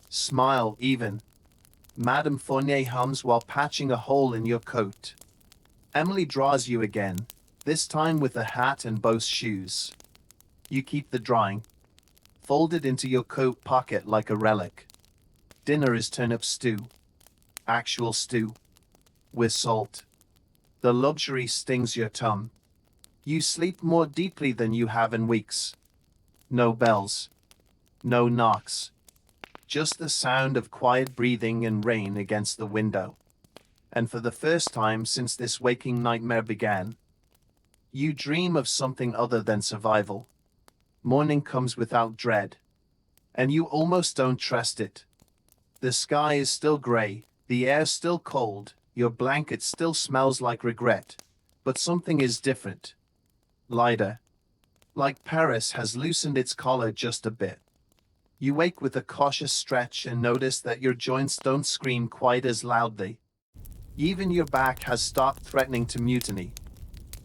Smile, even. Madame Fournier hums while patching a hole in your coat. Emily draws you again, this time with a hat and Bose shoes. You keep the drawing, folded into your coat pocket like a relic. Dinner is turnip stew. Actual stew. With salt. The luxury stings your tongue. You sleep more deeply than you have in weeks. No bells. No knocks. Just the sound of quiet breathing and rain against the window. And for the first time since this waking nightmare began, you dream of something other than survival. Morning comes without dread, and you almost don't trust it. The sky is still gray, the air still cold, your blanket still smells like regret, but something is different. Lighter. Like Paris has loosened its collar just a bit. You wake with a cautious stretch and notice that your joints don't scream quite as loudly. Even your back has stopped threatening to mutiny.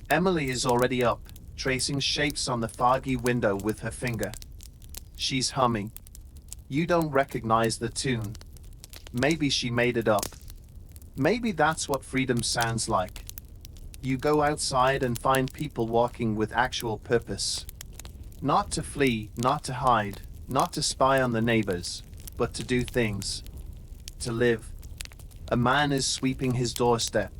Emily is already up, tracing shapes on the foggy window with her finger. She's humming. You don't recognize the tune. Maybe she made it up. Maybe that's what freedom sounds like. You go outside and find people walking with actual purpose. Not to flee, not to hide, not to spy on the neighbors, but to do things. To live. A man is sweeping his doorstep.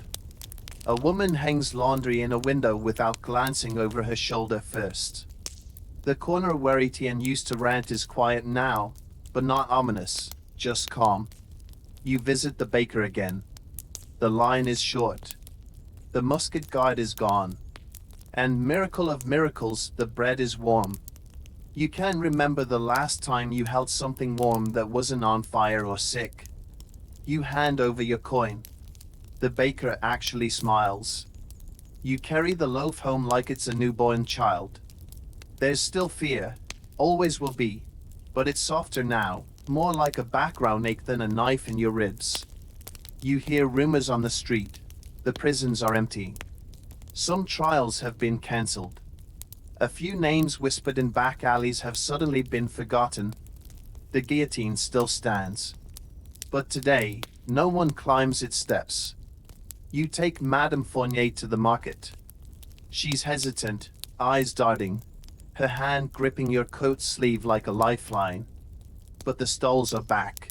A woman hangs laundry in a window without glancing over her shoulder first. The corner where Etienne used to rant is quiet now, but not ominous, just calm. You visit the baker again. The line is short. The musket guard is gone. And miracle of miracles, the bread is warm. You can remember the last time you held something warm that wasn't on fire or sick. You hand over your coin. The baker actually smiles. You carry the loaf home like it's a newborn child. There's still fear, always will be, but it's softer now, more like a background ache than a knife in your ribs. You hear rumors on the street. The prisons are empty. Some trials have been cancelled. A few names whispered in back alleys have suddenly been forgotten. The guillotine still stands. But today, no one climbs its steps. You take Madame Fournier to the market. She's hesitant, eyes darting, her hand gripping your coat sleeve like a lifeline. But the stalls are back.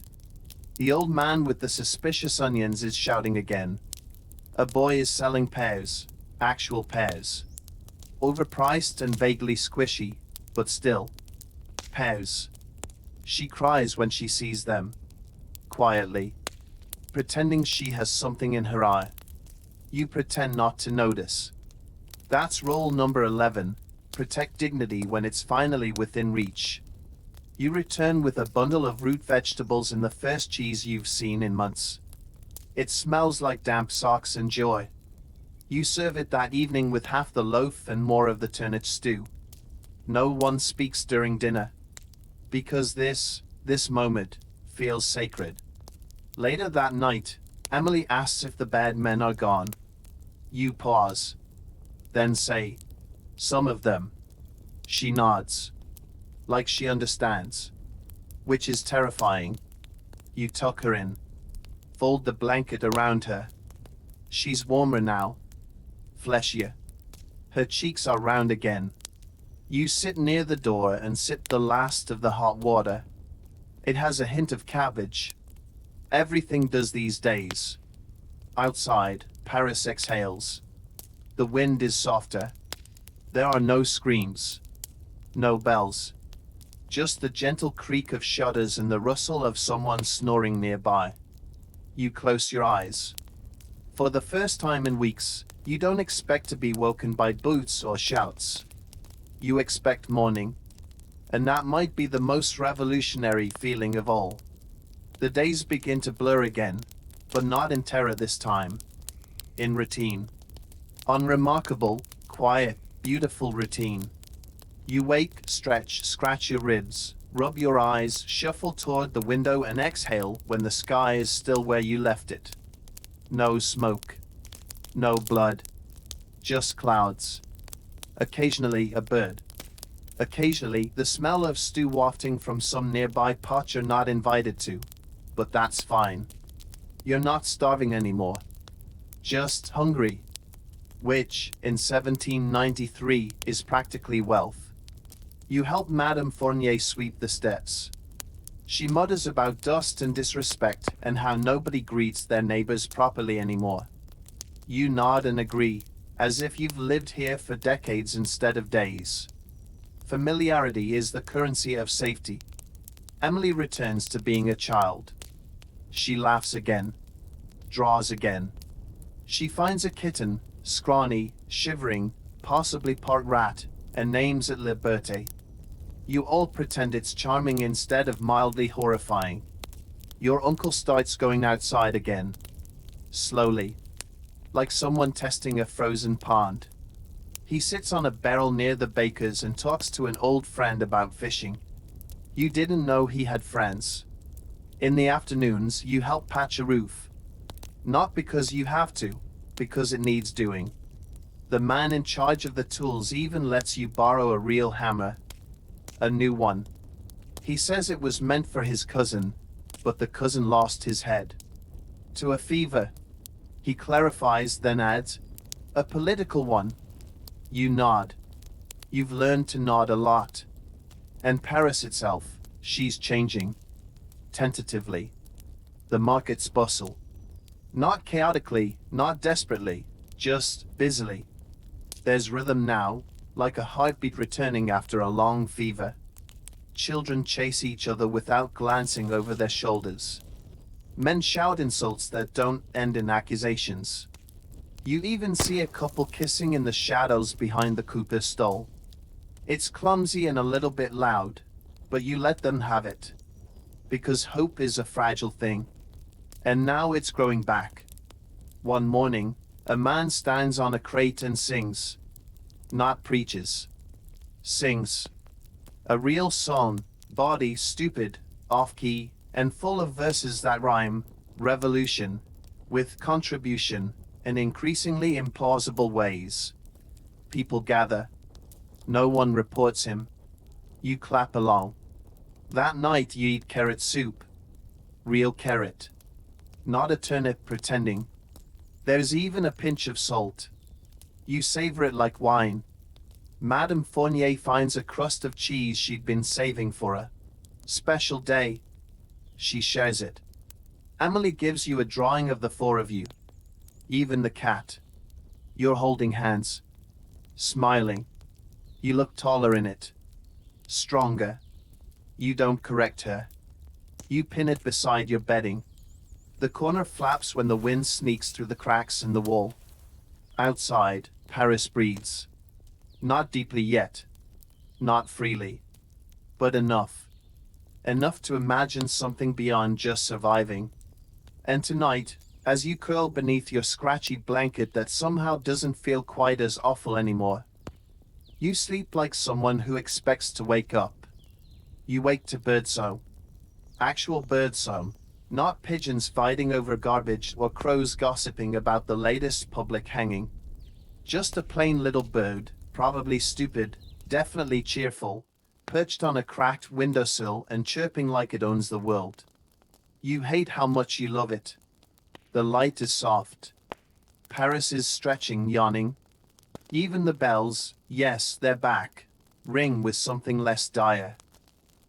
The old man with the suspicious onions is shouting again. A boy is selling pears, actual pears. Overpriced and vaguely squishy, but still. Pears. She cries when she sees them. Quietly. Pretending she has something in her eye. You pretend not to notice. That's rule number 11. Protect dignity when it's finally within reach. You return with a bundle of root vegetables and the first cheese you've seen in months. It smells like damp socks and joy. You serve it that evening with half the loaf and more of the turnip stew. No one speaks during dinner. Because this moment, feels sacred. Later that night, Emily asks if the bad men are gone. You pause. Then say, some of them. She nods. Like she understands. Which is terrifying. You tuck her in. Fold the blanket around her. She's warmer now. Fleshier. Her cheeks are round again. You sit near the door and sip the last of the hot water. It has a hint of cabbage. Everything does these days. Outside, Paris exhales. The wind is softer. There are no screams. No bells. Just the gentle creak of shutters and the rustle of someone snoring nearby. You close your eyes. For the first time in weeks, you don't expect to be woken by boots or shouts. You expect morning. And that might be the most revolutionary feeling of all. The days begin to blur again, but not in terror this time. In routine. Unremarkable, quiet, beautiful routine. You wake, stretch, scratch your ribs, rub your eyes, shuffle toward the window and exhale when the sky is still where you left it. No smoke. No blood. Just clouds. Occasionally a bird. Occasionally the smell of stew wafting from some nearby pot you're not invited to. But that's fine. You're not starving anymore. Just hungry. which, in 1793, is practically wealth. You help Madame Fournier sweep the steps. She mutters about dust and disrespect and how nobody greets their neighbors properly anymore. You nod and agree, as if you've lived here for decades instead of days. Familiarity is the currency of safety. Emily returns to being a child. She laughs again, draws again. She finds a kitten, scrawny, shivering, possibly part rat, and names it Liberté. You all pretend it's charming instead of mildly horrifying. Your uncle starts going outside again. Slowly. Like someone testing a frozen pond. He sits on a barrel near the baker's and talks to an old friend about fishing. You didn't know he had friends. In the afternoons, you help patch a roof. Not because you have to, because it needs doing. The man in charge of the tools even lets you borrow a real hammer. A new one. He says it was meant for his cousin, but the cousin lost his head. To a fever. He clarifies, then adds, a political one. You nod. You've learned to nod a lot. And Paris itself, she's changing. Tentatively. The markets bustle. Not chaotically, not desperately, just busily. There's rhythm now, like a heartbeat returning after a long fever. Children chase each other without glancing over their shoulders. Men shout insults that don't end in accusations. You even see a couple kissing in the shadows behind the cooper's stall. It's clumsy and a little bit loud, but you let them have it. Because hope is a fragile thing. And now it's growing back. One morning, a man stands on a crate and sings. Not preaches. Sings. A real song, bawdy, stupid, off-key, and full of verses that rhyme, revolution, with contribution, in increasingly implausible ways. People gather. No one reports him. You clap along. That night you eat carrot soup. Real carrot. Not a turnip pretending. There's even a pinch of salt. You savor it like wine. Madame Fournier finds a crust of cheese she'd been saving for a special day. She shares it. Emily gives you a drawing of the four of you. Even the cat. You're holding hands. Smiling. You look taller in it. Stronger. You don't correct her. You pin it beside your bedding. The corner flaps when the wind sneaks through the cracks in the wall. Outside, Paris breathes. Not deeply yet. Not freely. But enough. Enough to imagine something beyond just surviving. And tonight, as you curl beneath your scratchy blanket that somehow doesn't feel quite as awful anymore, you sleep like someone who expects to wake up. You wake to birdsong. Actual birdsong. Not pigeons fighting over garbage or crows gossiping about the latest public hanging. Just a plain little bird, probably stupid, definitely cheerful, perched on a cracked windowsill and chirping like it owns the world. You hate how much you love it. The light is soft. Paris is stretching, yawning. Even the bells, yes, they're back, ring with something less dire.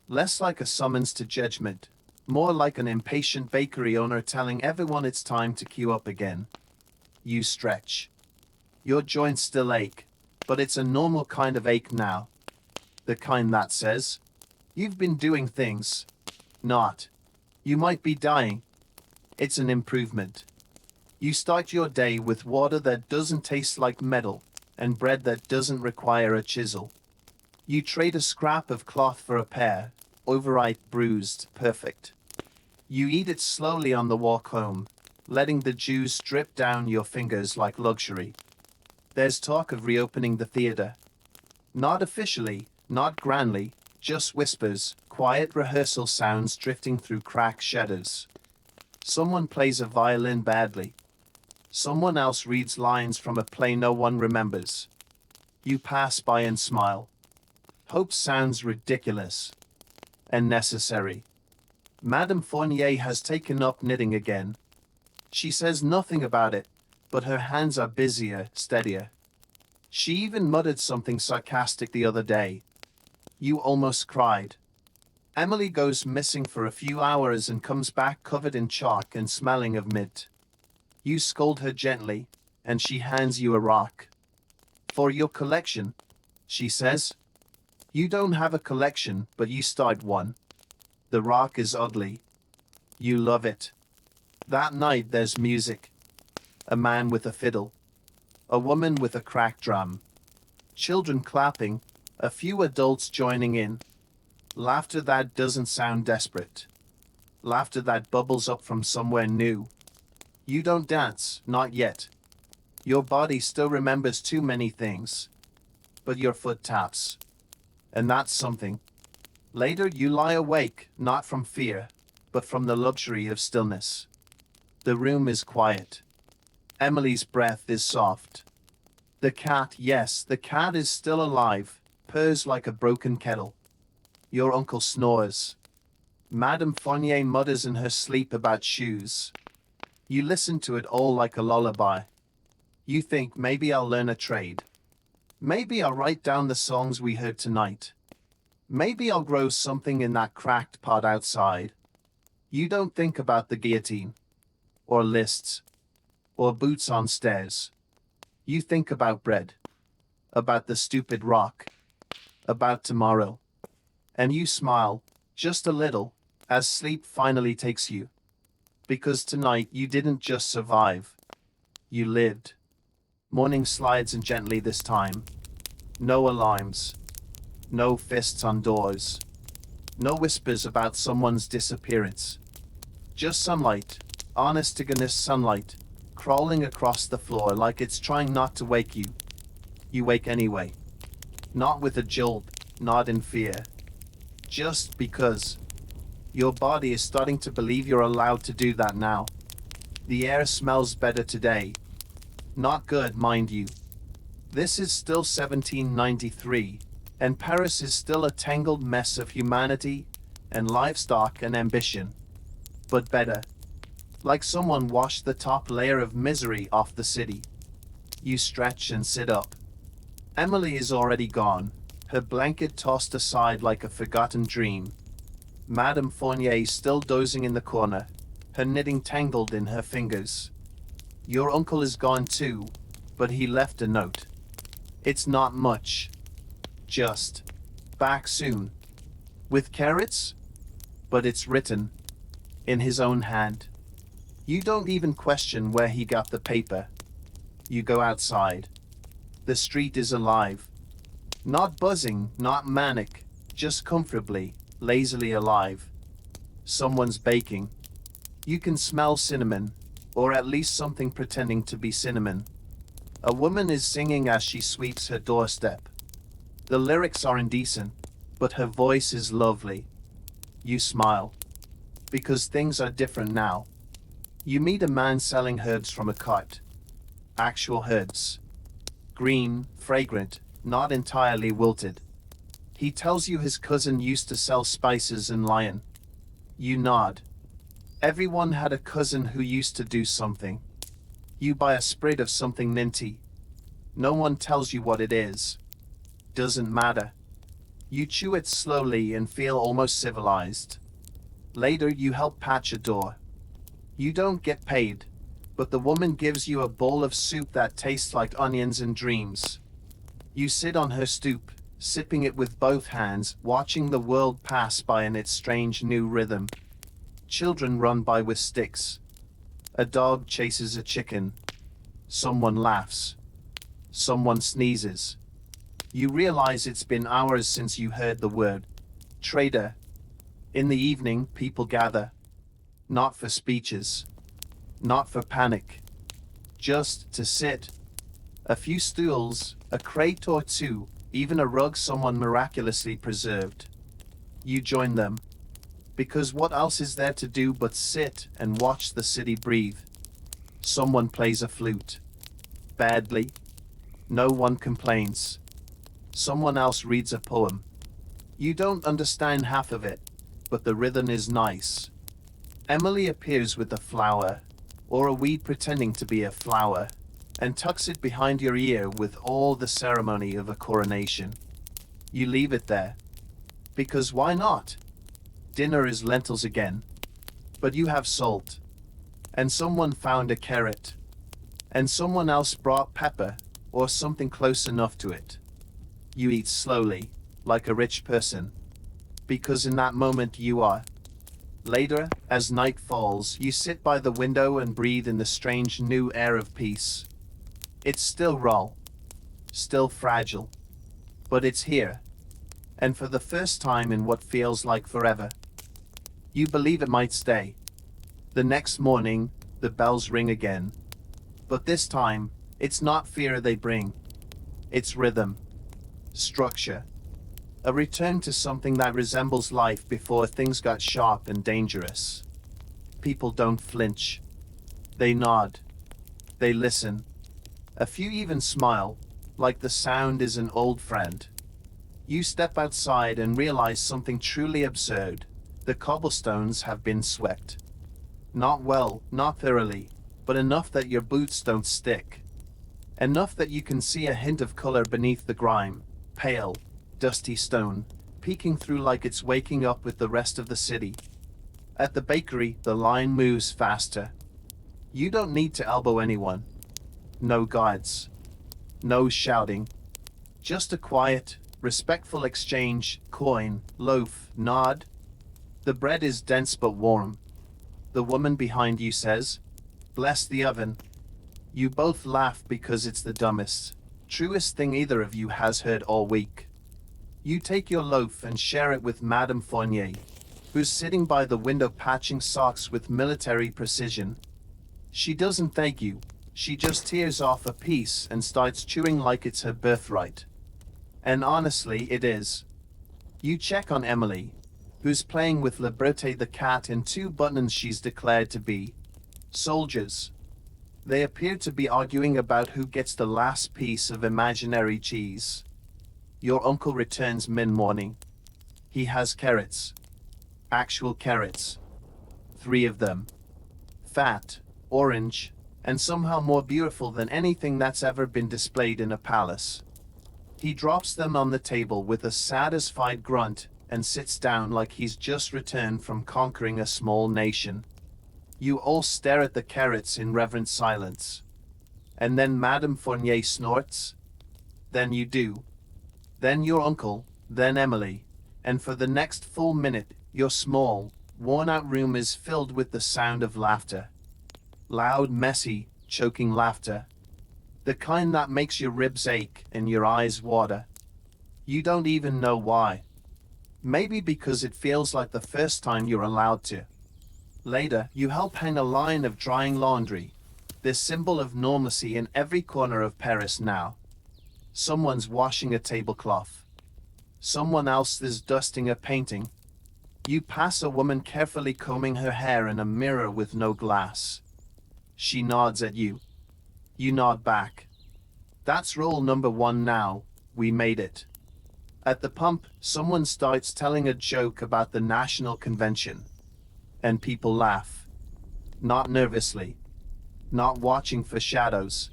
Less like a summons to judgment, more like an impatient bakery owner telling everyone it's time to queue up again. You stretch. Your joints still ache, but it's a normal kind of ache now. The kind that says, you've been doing things. Not. You might be dying. It's an improvement. You start your day with water that doesn't taste like metal, and bread that doesn't require a chisel. You trade a scrap of cloth for a pear, overripe, bruised, perfect. You eat it slowly on the walk home, letting the juice drip down your fingers like luxury. There's talk of reopening the theater. Not officially, not grandly, just whispers, quiet rehearsal sounds drifting through cracked shutters. Someone plays a violin badly. Someone else reads lines from a play no one remembers. You pass by and smile. Hope sounds ridiculous. And necessary. Madame Fournier has taken up knitting again. She says nothing about it, but her hands are busier, steadier. She even muttered something sarcastic the other day. You almost cried. Emily goes missing for a few hours and comes back covered in chalk and smelling of mint. You scold her gently, and she hands you a rock. For your collection, she says. You don't have a collection, but you start one. The rock is ugly. You love it. That night there's music. A man with a fiddle. A woman with a cracked drum. Children clapping, a few adults joining in. Laughter that doesn't sound desperate. Laughter that bubbles up from somewhere new. You don't dance, not yet. Your body still remembers too many things. But your foot taps. And that's something. Later you lie awake, not from fear, but from the luxury of stillness. The room is quiet. Emily's breath is soft. The cat, yes, the cat is still alive, purrs like a broken kettle. Your uncle snores. Madame Fournier mutters in her sleep about shoes. You listen to it all like a lullaby. You think maybe I'll learn a trade. Maybe I'll write down the songs we heard tonight. Maybe I'll grow something in that cracked pot outside. You don't think about the guillotine, or lists, or boots on stairs. You think about bread, about the stupid rock, about tomorrow. And you smile, just a little, as sleep finally takes you. Because tonight you didn't just survive. You lived. Morning slides in gently this time. No alarms. No fists on doors. No whispers about someone's disappearance. Just sunlight, honest to goodness sunlight, crawling across the floor like it's trying not to wake you. You wake anyway. Not with a jolt, not in fear. Just because. Your body is starting to believe you're allowed to do that now. The air smells better today. Not good, mind you. This is still 1793, and Paris is still a tangled mess of humanity and livestock and ambition. But better. Like someone washed the top layer of misery off the city. You stretch and sit up. Emily is already gone, her blanket tossed aside like a forgotten dream. Madame Fournier still dozing in the corner, her knitting tangled in her fingers. Your uncle is gone too, but he left a note. It's not much. Just, back soon. With carrots? But it's written. In his own hand. You don't even question where he got the paper. You go outside. The street is alive. Not buzzing, not manic, just comfortably, lazily alive. Someone's baking. You can smell cinnamon, or at least something pretending to be cinnamon. A woman is singing as she sweeps her doorstep. The lyrics are indecent, but her voice is lovely. You smile. Because things are different now. You meet a man selling herbs from a cart. Actual herbs. Green, fragrant, not entirely wilted. He tells you his cousin used to sell spices in Lyon. You nod. Everyone had a cousin who used to do something. You buy a sprig of something minty. No one tells you what it is. Doesn't matter. You chew it slowly and feel almost civilized. Later you help patch a door. You don't get paid, but the woman gives you a bowl of soup that tastes like onions and dreams. You sit on her stoop, sipping it with both hands, watching the world pass by in its strange new rhythm. Children run by with sticks. A dog chases a chicken. Someone laughs. Someone sneezes. You realize it's been hours since you heard the word trader. In the evening, people gather. Not for speeches. Not for panic. Just to sit. A few stools, a crate or two, even a rug someone miraculously preserved. You join them. Because what else is there to do but sit and watch the city breathe? Someone plays a flute. Badly. No one complains. Someone else reads a poem. You don't understand half of it, but the rhythm is nice. Emily appears with a flower, or a weed pretending to be a flower. and tucks it behind your ear with all the ceremony of a coronation. You leave it there. Because why not? Dinner is lentils again. But you have salt. And someone found a carrot. And someone else brought pepper, or something close enough to it. You eat slowly, like a rich person. Because in that moment you are. Later, as night falls, you sit by the window and breathe in the strange new air of peace. It's still raw. Still fragile. But it's here. And for the first time in what feels like forever, you believe it might stay. The next morning, the bells ring again. But this time, it's not fear they bring. It's rhythm. Structure. A return to something that resembles life before things got sharp and dangerous. People don't flinch. They nod. They listen. A few even smile, like the sound is an old friend. You step outside and realize something truly absurd. The cobblestones have been swept. Not well, not thoroughly, but enough that your boots don't stick. Enough that you can see a hint of color beneath the grime, pale, dusty stone, peeking through like it's waking up with the rest of the city. At the bakery, the line moves faster. You don't need to elbow anyone. No guards. No shouting. Just a quiet, respectful exchange, coin, loaf, nod. The bread is dense but warm. The woman behind you says, "Bless the oven." You both laugh because it's the dumbest, truest thing either of you has heard all week. You take your loaf and share it with Madame Fournier, who's sitting by the window patching socks with military precision. She doesn't thank you, she just tears off a piece and starts chewing like it's her birthright. And honestly, it is. You check on Emily, who's playing with Liberté the cat and two buttons she's declared to be soldiers. They appear to be arguing about who gets the last piece of imaginary cheese. Your uncle returns mid-morning. He has carrots. Actual carrots. 3 of them. Fat, orange, and somehow more beautiful than anything that's ever been displayed in a palace. He drops them on the table with a satisfied grunt and sits down like he's just returned from conquering a small nation. You all stare at the carrots in reverent silence. And then Madame Fournier snorts. Then you do. Then your uncle, then Emily, and for the next full minute, your small, worn-out room is filled with the sound of laughter. Loud, messy, choking laughter. The kind that makes your ribs ache and your eyes water. You don't even know why. Maybe because it feels like the first time you're allowed to. Later, you help hang a line of drying laundry, this symbol of normalcy in every corner of Paris now. Someone's washing a tablecloth. Someone else is dusting a painting. You pass a woman carefully combing her hair in a mirror with no glass. She nods at you. You nod back. That's rule number 1 now, we made it. At the pump, someone starts telling a joke about the National Convention. And people laugh. Not nervously. Not watching for shadows.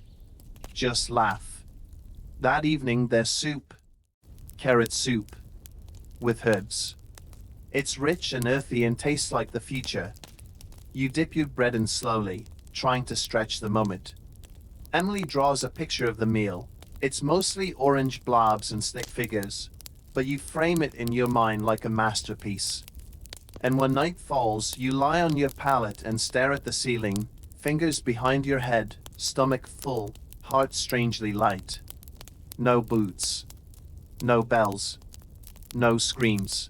Just laugh. That evening there's soup. Carrot soup. With herbs. It's rich and earthy and tastes like the future. You dip your bread in slowly, trying to stretch the moment. Emily draws a picture of the meal. It's mostly orange blobs and stick figures, but you frame it in your mind like a masterpiece. And when night falls, you lie on your pallet and stare at the ceiling, fingers behind your head, stomach full, heart strangely light. No boots. No bells. No screams.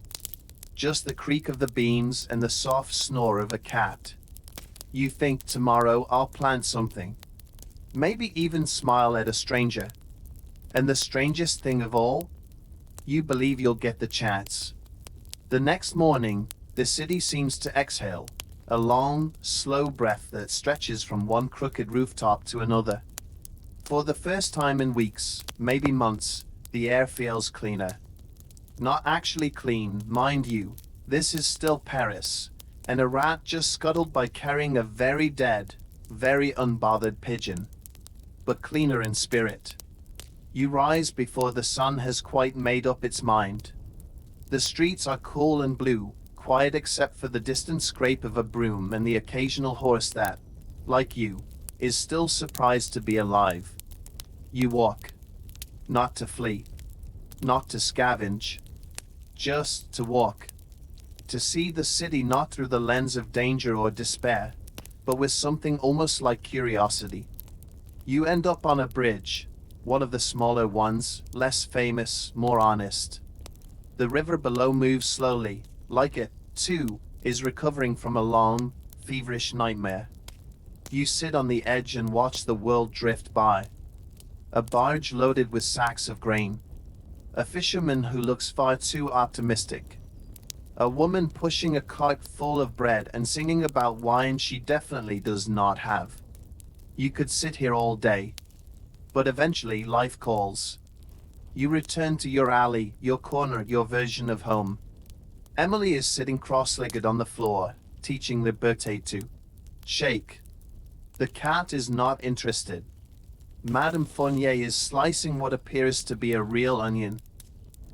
Just the creak of the beams and the soft snore of a cat. You think tomorrow I'll plant something. Maybe even smile at a stranger. And the strangest thing of all? You believe you'll get the chance. The next morning, the city seems to exhale, a long, slow breath that stretches from one crooked rooftop to another. For the first time in weeks, maybe months, the air feels cleaner. Not actually clean, mind you. This is still Paris, and a rat just scuttled by carrying a very dead, very unbothered pigeon. but cleaner in spirit. You rise before the sun has quite made up its mind. The streets are cool and blue, quiet except for the distant scrape of a broom and the occasional horse that, like you, is still surprised to be alive. You walk. Not to flee. Not to scavenge. Just to walk. To see the city not through the lens of danger or despair, but with something almost like curiosity. You end up on a bridge, one of the smaller ones, less famous, more honest. The river below moves slowly, like it, too, is recovering from a long, feverish nightmare. You sit on the edge and watch the world drift by. A barge loaded with sacks of grain. A fisherman who looks far too optimistic. A woman pushing a cart full of bread and singing about wine she definitely does not have. You could sit here all day. But eventually life calls. You return to your alley, your corner, your version of home. Emily is sitting cross-legged on the floor, teaching Liberté to shake. The cat is not interested. Madame Fournier is slicing what appears to be a real onion.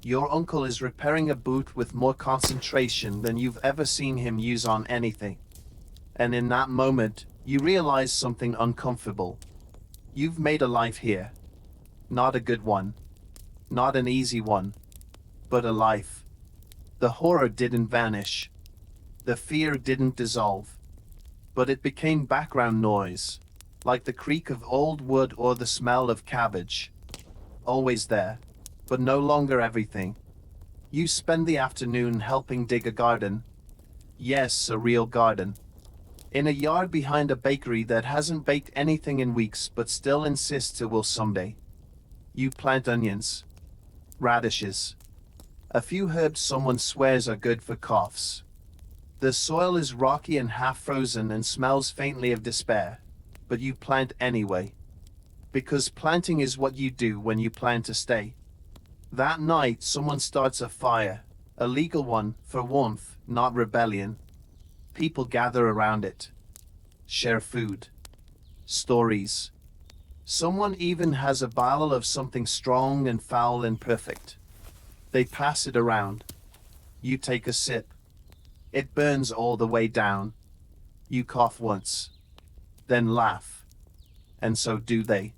Your uncle is repairing a boot with more concentration than you've ever seen him use on anything. And in that moment, you realize something uncomfortable. You've made a life here. Not a good one. Not an easy one. But a life. The horror didn't vanish. The fear didn't dissolve. But it became background noise, like the creak of old wood or the smell of cabbage. Always there, but no longer everything. You spend the afternoon helping dig a garden. Yes, a real garden. In a yard behind a bakery that hasn't baked anything in weeks but still insists it will someday. You plant onions. Radishes. A few herbs someone swears are good for coughs. The soil is rocky and half-frozen and smells faintly of despair. But you plant anyway. Because planting is what you do when you plan to stay. That night, someone starts a fire. A legal one, for warmth, not rebellion. People gather around it. Share food. Stories. Someone even has a bottle of something strong and foul and perfect. They pass it around. You take a sip. It burns all the way down. You cough once. Then laugh. And so do they.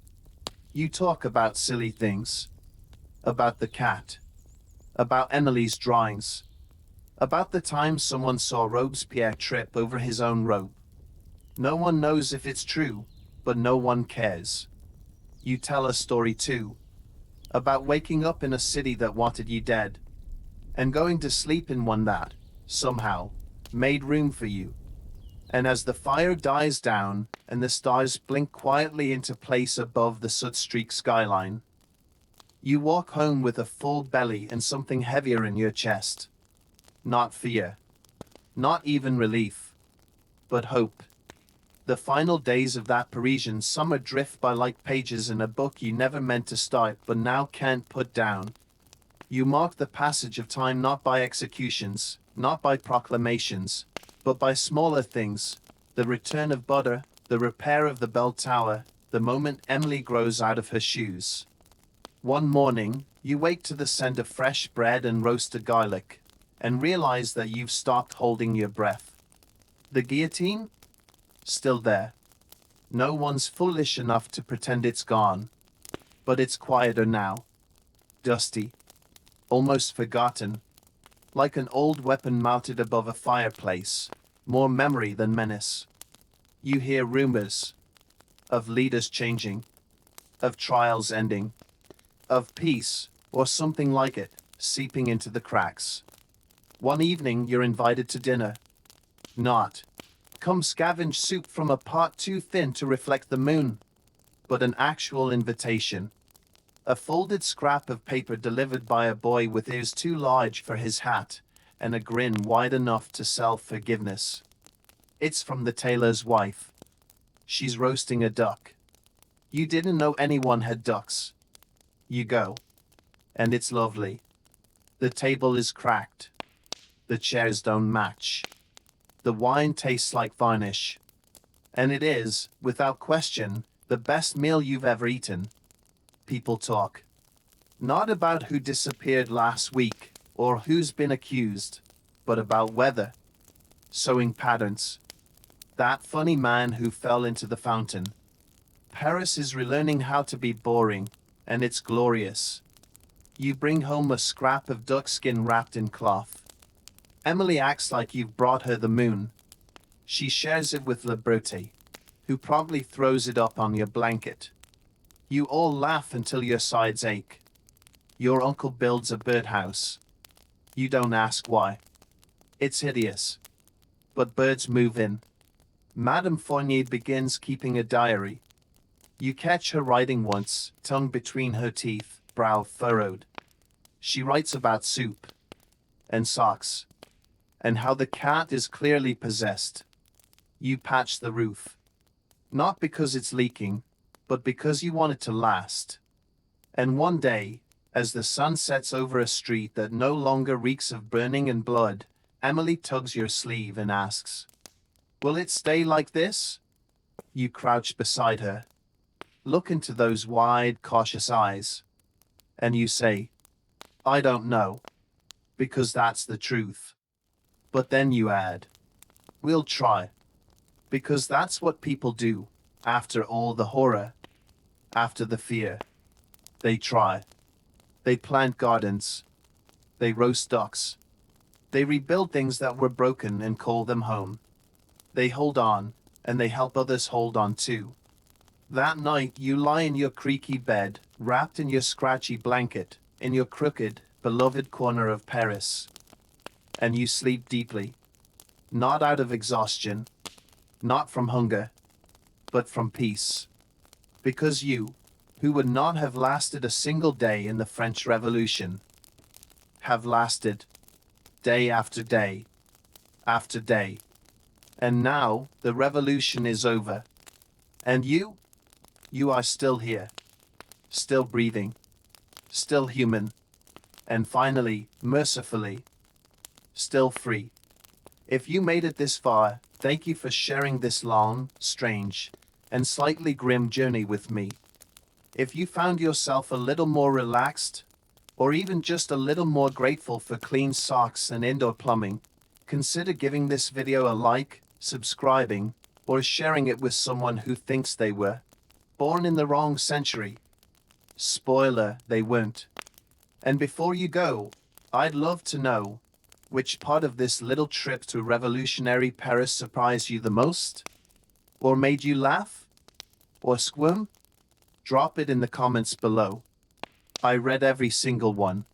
You talk about silly things. About the cat. About Emily's drawings. About the time someone saw Robespierre trip over his own robe. No one knows if it's true, but no one cares. You tell a story too. About waking up in a city that wanted you dead. And going to sleep in one that, somehow, made room for you. And as the fire dies down, and the stars blink quietly into place above the soot-streaked skyline, you walk home with a full belly and something heavier in your chest. Not fear. Not even relief. But hope. The final days of that Parisian summer drift by like pages in a book you never meant to start but now can't put down. You mark the passage of time not by executions, not by proclamations, but by smaller things. The return of butter, the repair of the bell tower, the moment Emily grows out of her shoes. One morning, you wake to the scent of fresh bread and roasted garlic, and realize that you've stopped holding your breath. The guillotine? Still there. No one's foolish enough to pretend it's gone. But it's quieter now. Dusty. Almost forgotten. Like an old weapon mounted above a fireplace. More memory than menace. You hear rumors. Of leaders changing. Of trials ending. Of peace, or something like it, seeping into the cracks. One evening you're invited to dinner. Not, come scavenge soup from a pot too thin to reflect the moon, but an actual invitation. A folded scrap of paper delivered by a boy with ears too large for his hat, and a grin wide enough to sell forgiveness. It's from the tailor's wife. She's roasting a duck. You didn't know anyone had ducks. You go. And it's lovely. The table is cracked. The chairs don't match. The wine tastes like varnish. And it is, without question, The best meal you've ever eaten. People talk. Not about who disappeared last week or who's been accused, but about weather, sewing patterns, that funny man who fell into the fountain. Paris is relearning how to be boring, and it's glorious. You bring home a scrap of duck skin wrapped in cloth. Emily acts like you've brought her the moon. She shares it with Liberté, who probably throws it up on your blanket. You all laugh until your sides ache. Your uncle builds a birdhouse. You don't ask why. It's hideous. But birds move in. Madame Fournier begins keeping a diary. You catch her writing once, tongue between her teeth, brow furrowed. She writes about soup and socks and how the cat is clearly possessed. You patch the roof. Not because it's leaking, but because you want it to last. And one day, as the sun sets over a street that no longer reeks of burning and blood, Emily tugs your sleeve and asks, "Will it stay like this?" You crouch beside her, look into those wide, cautious eyes, and you say, "I don't know," because that's the truth. But then you add, "We'll try," because that's what people do, after all the horror, after the fear. They try. They plant gardens. They roast ducks. They rebuild things that were broken and call them home. They hold on, and they help others hold on too. That night you lie in your creaky bed, wrapped in your scratchy blanket, in your crooked, beloved corner of Paris. And you sleep deeply. Not out of exhaustion, not from hunger, but from peace. Because you, who would not have lasted a single day in the French Revolution, have lasted day after day after day. And now the revolution is over. And you are still here, still breathing, still human, and finally, mercifully, still free. If you made it this far, thank you for sharing this long, strange, and slightly grim journey with me. If you found yourself a little more relaxed, or even just a little more grateful for clean socks and indoor plumbing, consider giving this video a like, subscribing, or sharing it with someone who thinks they were born in the wrong century. Spoiler, they weren't. And before you go, I'd love to know, which part of this little trip to revolutionary Paris surprised you the most? Or made you laugh? Or squirm? Drop it in the comments below. I read every single one.